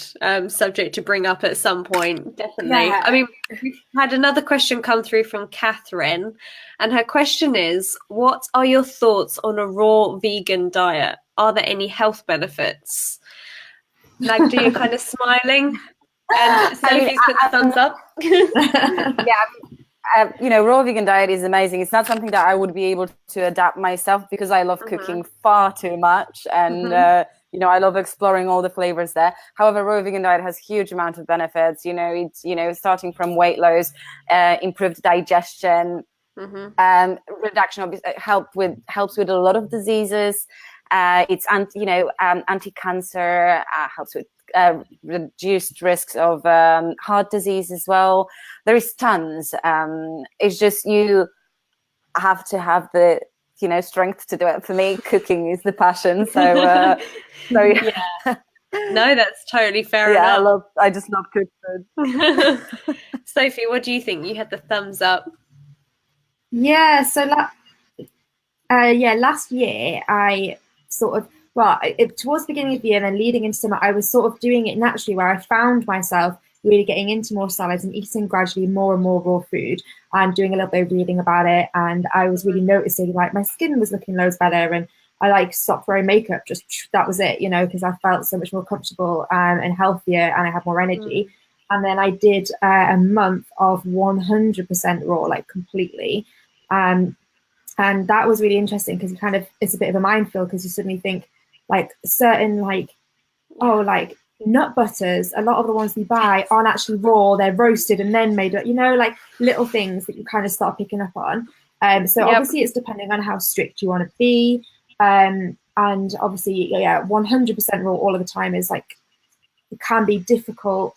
subject to bring up at some point, definitely. Yeah. I mean, we've had another question come through from Catherine, and her question is, what are your thoughts on a raw vegan diet? Are there any health benefits? Like, do you kind of smiling? And Sophie's put the thumbs up. Yeah. Raw vegan diet is amazing. It's not something that I would be able to adapt myself because I love cooking far too much, and I love exploring all the flavors there. However, raw vegan diet has huge amount of benefits. It's starting from weight loss, improved digestion, reduction of helps with a lot of diseases. It's anti-cancer, helps with reduced risks of heart disease as well. There is tons. It's just you have to have the strength to do it. For me, cooking is the passion. So yeah. No, that's totally fair enough. I just love cooking. Sophie, what do you think? You had the thumbs up. Yeah. So last year I sort of, towards the beginning of the year and then leading into summer, I was sort of doing it naturally, where I found myself really getting into more salads and eating gradually more and more raw food and doing a little bit of reading about it. And I was really noticing like my skin was looking loads better, and I stopped wearing makeup. Just that was it, because I felt so much more comfortable and healthier, and I had more energy. And then I did a month of 100% raw, like completely. And that was really interesting because it's a bit of a minefield, because you suddenly think like certain nut butters, a lot of the ones we buy aren't actually raw, they're roasted and then made, like little things that you kind of start picking up on. Obviously it's depending on how strict you want to be. And obviously, 100% raw all of the time is like, it can be difficult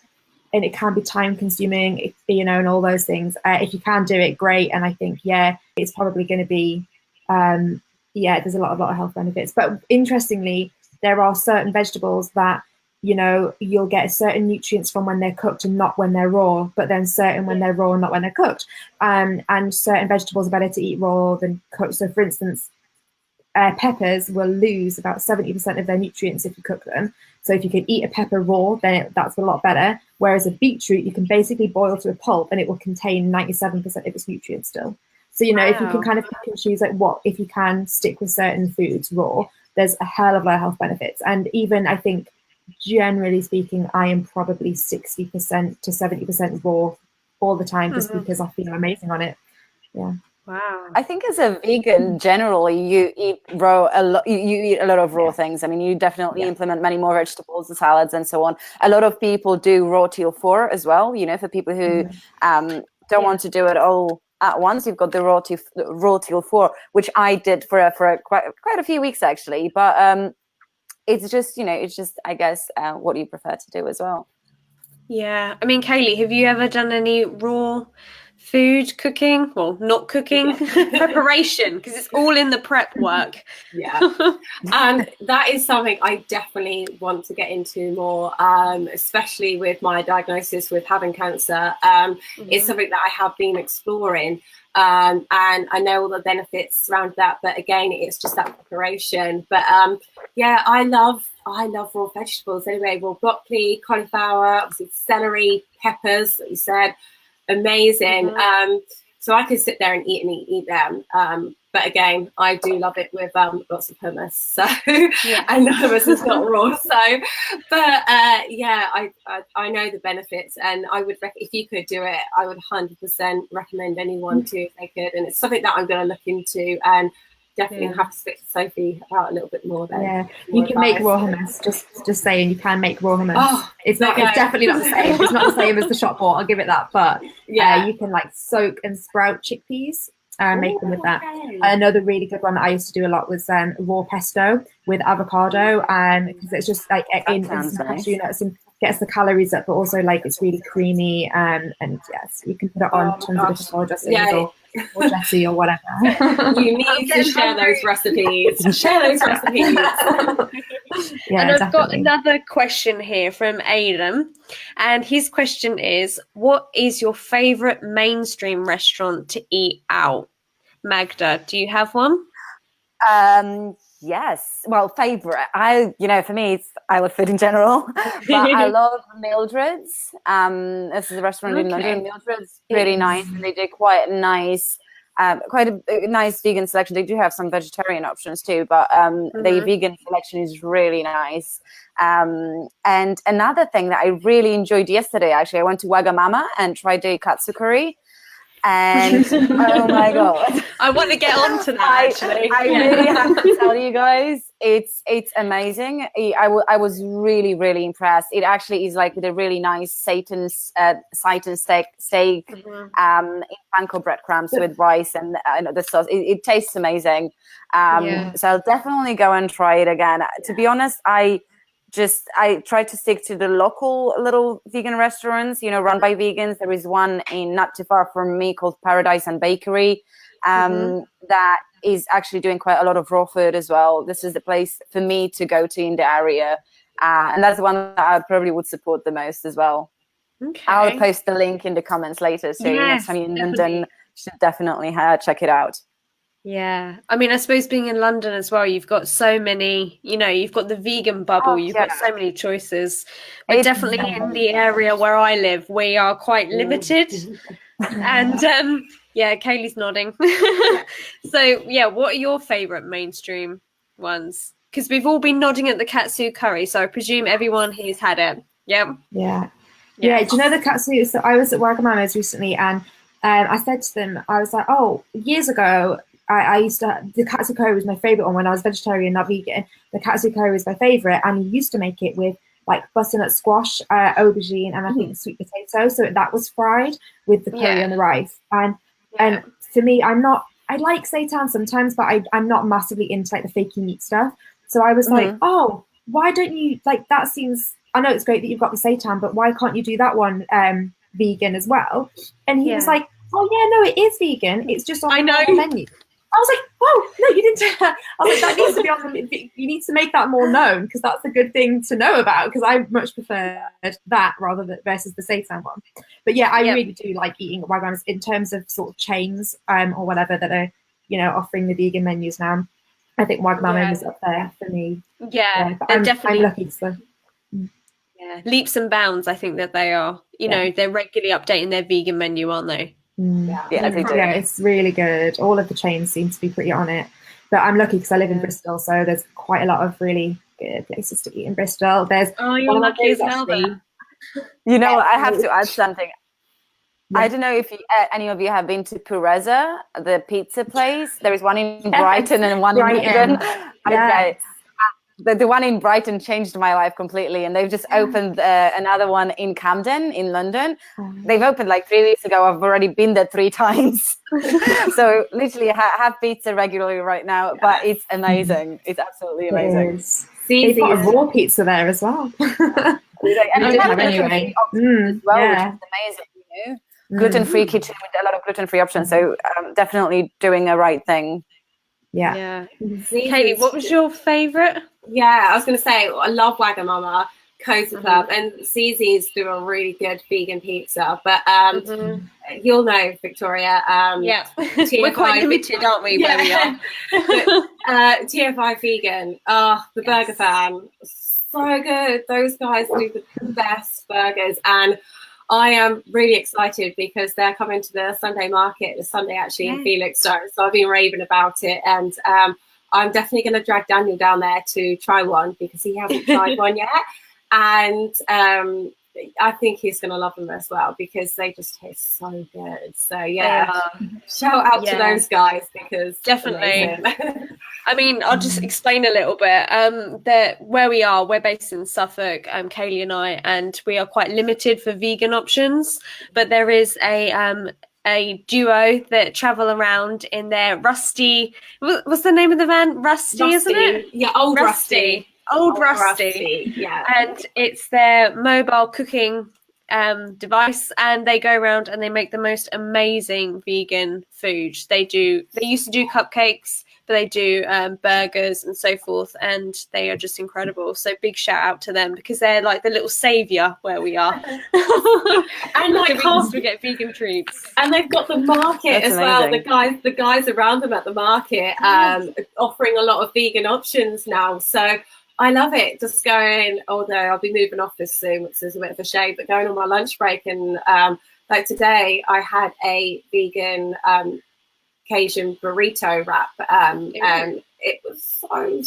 and it can be time consuming, and all those things. If you can do it, great. And I think, it's probably going to be, there's a lot of health benefits. But interestingly, there are certain vegetables that, you'll get certain nutrients from when they're cooked and not when they're raw, but then certain when they're raw and not when they're cooked. And certain vegetables are better to eat raw than cooked. So for instance, peppers will lose about 70% of their nutrients if you cook them. So if you can eat a pepper raw, then that's a lot better. Whereas a beetroot, you can basically boil to a pulp and it will contain 97% of its nutrients still. So, if you can kind of pick and choose if you can stick with certain foods raw, there's a hell of a lot of health benefits. And even I think, generally speaking, I am probably 60% to 70% raw all the time, just because I feel amazing on it. Yeah. Wow. I think as a vegan, generally, you eat raw a lot. You eat a lot of raw things. I mean, you definitely implement many more vegetables and salads and so on. A lot of people do raw teal 4 as well. For people who don't want to do it all at once, you've got the raw teal 4, which I did for quite a few weeks actually. But it's just, it's just, I guess, what you prefer to do as well. Yeah. I mean, Kaylee, have you ever done any raw food cooking? Well, not cooking, preparation, because it's all in the prep work. Yeah. That is something I definitely want to get into more, especially with my diagnosis with having cancer. It's something that I have been exploring. And I know all the benefits around that, but again, it's just that preparation. But yeah, I love raw vegetables anyway. Raw broccoli, cauliflower, obviously celery, peppers, that you said, amazing. So I could sit there and eat them. But again, I do love it with lots of hummus. So and hummus is not raw. So, but yeah, I know the benefits, and I would if you could do it, I would 100% recommend anyone to if they could. And it's something that I'm going to look into, and definitely have to speak to Sophie about a little bit more. Then, yeah, you can make raw hummus. Just saying, you can make raw hummus. Oh, it's definitely not the same. It's not the same as the shop bought. I'll give it that. But you can like soak and sprout chickpeas. Make them with that. Another really good one that I used to do a lot was raw pesto with avocado, because it's just like in cashew nuts and gets the calories up, but also like it's really creamy. And yes, you can put it on tons of different salad dressings or Jessie or whatever. You need to share those recipes. Share those recipes. And I've got another question here from Aidan, and his question is, what is your favorite mainstream restaurant to eat out? Magda, do you have one? Yes. Well, favorite. For me, I love food in general, but I love Mildred's. This is a restaurant in London. Mildred's really nice, and they do quite a nice vegan selection. They do have some vegetarian options too, but the vegan selection is really nice. And another thing that I really enjoyed yesterday, actually, I went to Wagamama and tried the katsu curry. And oh my god, I want to get on to that. Actually, I really have to tell you guys, it's amazing. I was really, really impressed. It actually is like with a really nice Seitan steak in panko breadcrumbs with rice and the sauce. It tastes amazing. So I'll definitely go and try it again. To be honest, I try to stick to the local little vegan restaurants, run by vegans. There is one not too far from me called Paradise and Bakery that is actually doing quite a lot of raw food as well. This is the place for me to go to in the area. And that's the one that I probably would support the most as well. Okay. I'll post the link in the comments later. So next time you're in London, you should definitely check it out. Yeah, I mean, I suppose being in London as well, you've got so many, you've got the vegan bubble, you've got so many choices. But definitely in the area where I live, we are quite limited. And Kaylee's nodding. So, what are your favourite mainstream ones? Because we've all been nodding at the katsu curry, so I presume everyone here's had it. Yep. Yeah. Do you know the katsu? So I was at Wagamama's recently, and I said to them, I was like, years ago, the katsu curry was my favorite one when I was vegetarian, not vegan. The katsu curry was my favorite, and he used to make it with like butternut squash, aubergine, and I think sweet potato. So that was fried with the curry and the rice. And for me, I like seitan sometimes, but I'm not massively into like the fakey meat stuff. So I was like, why don't you that seems, I know it's great that you've got the seitan, but why can't you do that one vegan as well? And he was like, it is vegan. It's just on the menu. I was like, no, you didn't. I was like, that needs to be on the. You need to make that more known, because that's a good thing to know about. Because I much preferred that versus the seitan one. But I really do like eating at Wagamama's in terms of sort of chains or whatever that are offering the vegan menus now. I think Wagamama is up there for me. Yeah, I'm definitely. I'm lucky. So. Yeah, leaps and bounds. I think that they are. They're regularly updating their vegan menu, aren't they? Yeah, they do. Yeah, it's really good. All of the chains seem to be pretty on it. But I'm lucky because I live in Bristol, so there's quite a lot of really good places to eat in Bristol. There's you're lucky as well then. I have to add something. I don't know if any of you have been to Pureza, the pizza place. There is one in Brighton and one in London. Okay. The one in Brighton changed my life completely, and they've just opened another one in Camden in London. They've opened like 3 weeks ago. I've already been there 3 times. So literally I have pizza regularly right now, but it's amazing. It's absolutely amazing. They've got a Zzz's. raw pizza there as well. And I they did have have anyway. gluten-free options as well, Yeah. which is amazing. You know? Gluten-free kitchen with a lot of gluten-free options. So definitely doing a right thing. Yeah. Kaylee, what was your favourite? Yeah, I was going to say, I love Wagamama, Cozy Club, and Zzz's do a really good vegan pizza. But you'll know, Victoria. Yeah, TFI, we're quite limited, aren't we, where we are? But, TFI Vegan, the burger fan, so good. Those guys do the best burgers. And I am really excited because they're coming to the Sunday market, the Sunday actually in Felixstowe. So I've been raving about it. And I'm definitely going to drag Daniel down there to try one because he hasn't tried one yet. And I think he's going to love them as well because they just taste so good. So yeah, shout out to those guys because definitely. I mean, I'll just explain a little bit. That where we are, we're based in Suffolk, Kaylee and I, and we are quite limited for vegan options. But there is a duo that travel around in their Rusty. What's the name of the van? Rusty, isn't it? Yeah, Old Rusty. Old Rusty. Yeah. And it's their mobile cooking device, and they go around and they make the most amazing vegan food. They used to do cupcakes, but they do burgers and so forth, and they are just incredible. So big shout out to them because they're like the little savior where we are. And like we get vegan treats, and they've got the market as well. The guys around them at the market offering a lot of vegan options now. So I love it. Just going, although I'll be moving office soon, which is a bit of a shame, but going on my lunch break and like today I had a vegan Cajun burrito wrap and it was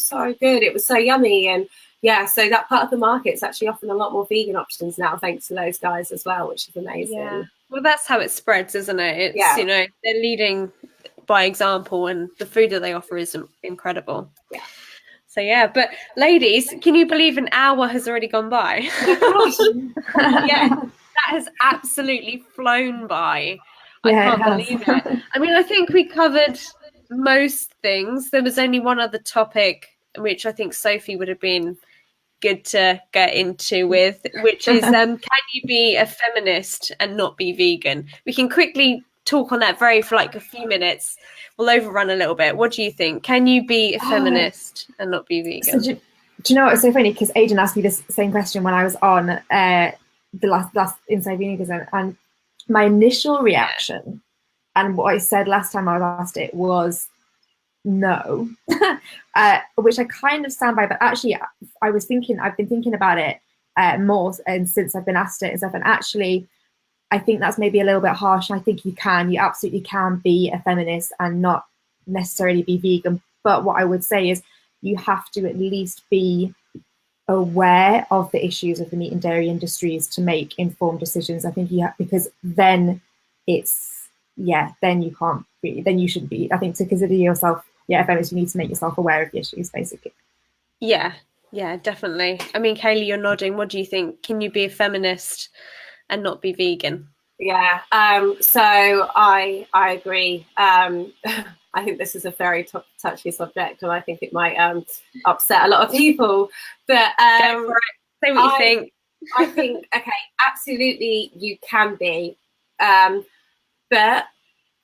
so good. It was so yummy. And yeah, so that part of the market's actually offering a lot more vegan options now thanks to those guys as well, which is amazing. Yeah. Well, that's how it spreads, isn't it? It's you know, they're leading by example and the food that they offer is incredible. Yeah. So yeah, but ladies, can you believe an hour has already gone by? Yeah, that has absolutely flown by. Yeah, I can't believe it. I mean, I think we covered most things. There was only one other topic, which I think Sophie would have been good to get into with, which is can you be a feminist and not be vegan? We can quickly talk on that for like a few minutes. We'll overrun a little bit. What do you think? Can you be a feminist and not be vegan? So do you know what's so funny? Because Aidan asked me this same question when I was on the last Inside Veganism, and my initial reaction and what I said last time I was asked it was no, which I kind of stand by. But actually, I've been thinking about it more, and since I've been asked it and stuff, and actually, I think that's maybe a little bit harsh. And I think you absolutely can be a feminist and not necessarily be vegan. But what I would say is you have to at least be aware of the issues of the meat and dairy industries to make informed decisions. I think because then then you can't be, then you shouldn't be. I think to consider yourself, a feminist, you need to make yourself aware of the issues, basically. Yeah, definitely. I mean, Kaylee, you're nodding. What do you think? Can you be a feminist and not be vegan? Yeah, so I agree. I think this is a very touchy subject, and I think it might upset a lot of people. But Go for it. Say what you think. I think, okay, absolutely you can be. But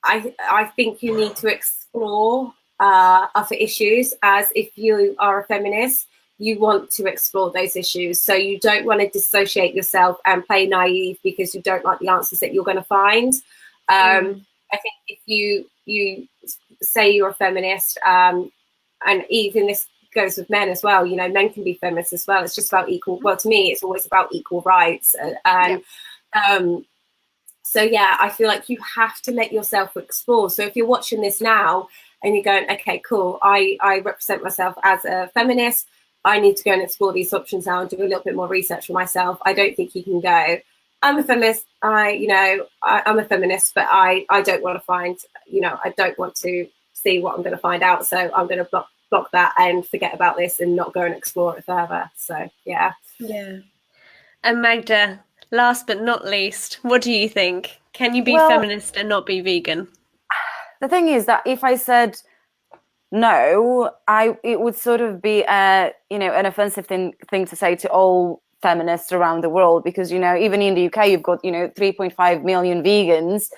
I think you need to explore other issues. As if you are a feminist, you want to explore those issues. So you don't want to dissociate yourself and play naive because you don't like the answers that you're going to find. I think if you say you're a feminist, and even this goes with men as well, you know, men can be feminists as well. It's just about equal. Well, to me, it's always about equal rights. So yeah, I feel like you have to let yourself explore. So if you're watching this now and you're going, okay, cool, I represent myself as a feminist, I need to go and explore these options now and do a little bit more research for myself. I don't think you can go, I'm a feminist, I'm a feminist, but I don't want to find, I don't want to see what I'm going to find out. So I'm going to block that and forget about this and not go and explore it further. So, yeah. Yeah. And Magda, last but not least, what do you think? Can you be feminist and not be vegan? The thing is that if I said no, it would sort of be an offensive thing to say to all feminists around the world, because even in the UK you've got 3.5 million vegans.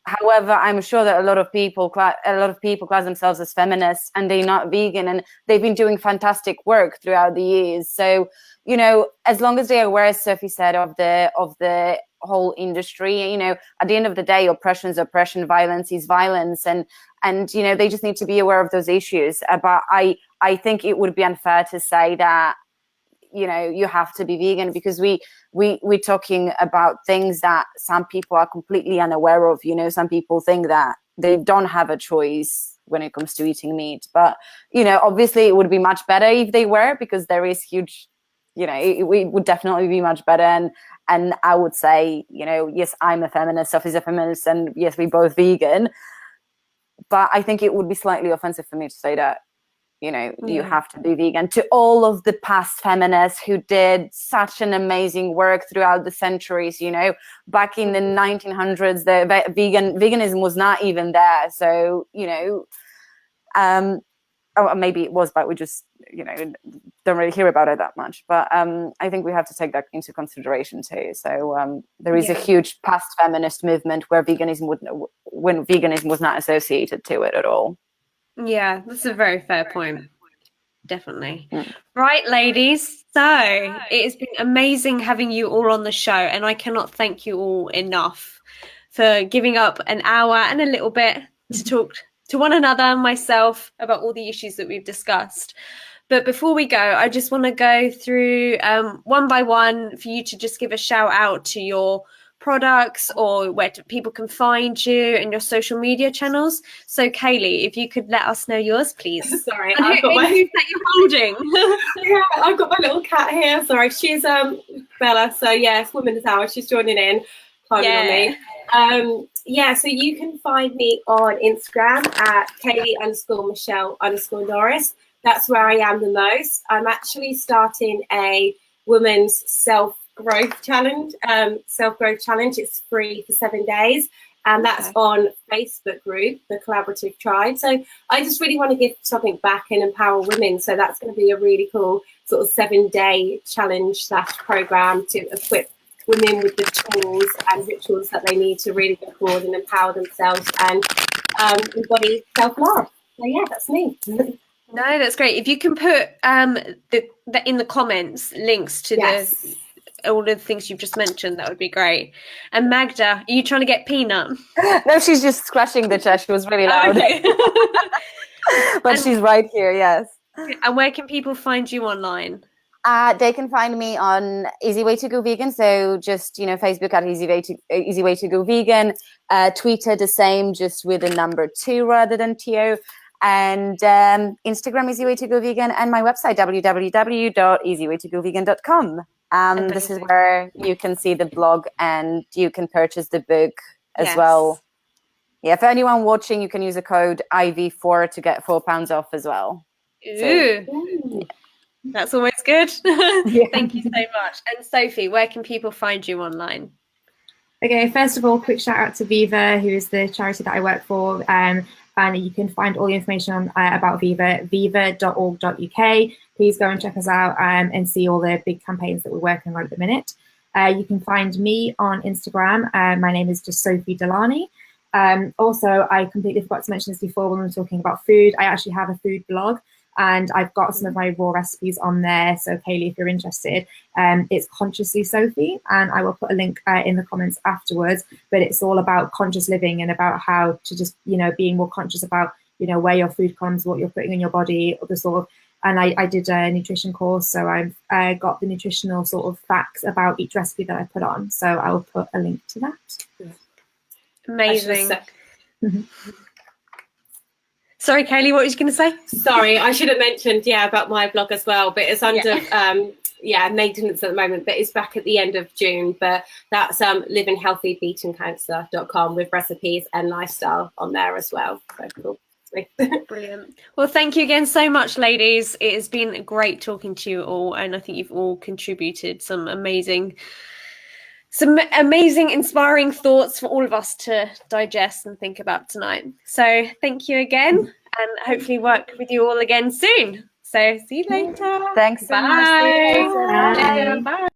However, I'm sure that a lot of people class themselves as feminists and they're not vegan, and they've been doing fantastic work throughout the years. So as long as they're aware, as Sophie said, of the whole industry, at the end of the day, oppression is oppression, violence is violence, and they just need to be aware of those issues. But I think it would be unfair to say that you have to be vegan, because we're talking about things that some people are completely unaware of. Some people think that they don't have a choice when it comes to eating meat, but obviously it would be much better if they were, because there is huge, it would definitely be much better. And I would say, yes, I'm a feminist, Sophie's a feminist, and yes, we're both vegan. But I think it would be slightly offensive for me to say that, you have to be vegan. To all of the past feminists who did such an amazing work throughout the centuries, back in the 1900s, veganism was not even there. So, or maybe it was, but we just, don't really hear about it that much. But I think we have to take that into consideration too. So there is a huge past feminist movement where veganism was not associated to it at all. Yeah, that's a very fair point. Definitely. Right, ladies. So it has been amazing having you all on the show, and I cannot thank you all enough for giving up an hour and a little bit to talk to one another and myself about all the issues that we've discussed. But before we go, I just want to go through one by one for you to just give a shout out to your products or where people can find you and your social media channels. So Kaylee, if you could let us know yours, please. Sorry, and I've got who's that you're holding? Yeah, I've got my little cat here. Sorry, she's Bella. So yeah, it's Women's Hour. She's joining in, climbing on me. So you can find me on Instagram at Kaylee_Michelle_Norris. That's where I am the most. I'm actually starting a women's self-growth challenge. It's free for 7 days, and that's on Facebook group, the Collaborative Tribe. So I just really want to give something back and empower women. So that's going to be a really cool sort of 7-day challenge / program to equip women with the tools and rituals that they need to really go forward and empower themselves and embody self-love. So yeah, that's me. No, that's great. If you can put in the comments links to all the things you've just mentioned, that would be great. And Magda, are you trying to get Peanut? No, she's just scratching the chair. She was really loud. Okay. But she's right here, yes. And where can people find you online? They can find me on Easy Way to Go Vegan. So just, Facebook at Easy Way to Go Vegan. Twitter the same, just with a number 2 rather than TO. And Instagram Easy Way to Go Vegan, and my website www.easywaytogovegan.com. This is where you can see the blog and you can purchase the book as well. Yeah, for anyone watching, you can use a code IV4 to get £4 off as well. Ooh. That's always good. Thank you so much. And Sophie, where can people find you online? Okay, first of all, quick shout out to Viva, who is the charity that I work for. And you can find all the information on about Viva, viva.org.uk. Please go and check us out and see all the big campaigns that we're working on at the minute. You can find me on Instagram. My name is just Sophie Delani. Also, I completely forgot to mention this before when we were talking about food. I actually have a food blog, and I've got some of my raw recipes on there. So Kaylee, if you're interested, it's Consciously Sophie, and I will put a link in the comments afterwards. But it's all about conscious living and about how to just, being more conscious about, where your food comes, what you're putting in your body, the sort of. And I did a nutrition course, so I've got the nutritional sort of facts about each recipe that I put on. So I will put a link to that. Amazing. Sorry, Kaylee, what was you going to say? Sorry, I should have mentioned, about my blog as well, but it's under, maintenance at the moment, but it's back at the end of June. But that's livinghealthybeatingcancer.com with recipes and lifestyle on there as well. So cool. Brilliant. Well, thank you again so much, ladies. It has been great talking to you all, and I think you've all contributed some amazing, inspiring thoughts for all of us to digest and think about tonight. So thank you again. and hopefully work with you all again soon. So see you later. Thanks so much. Bye. Bye. Bye.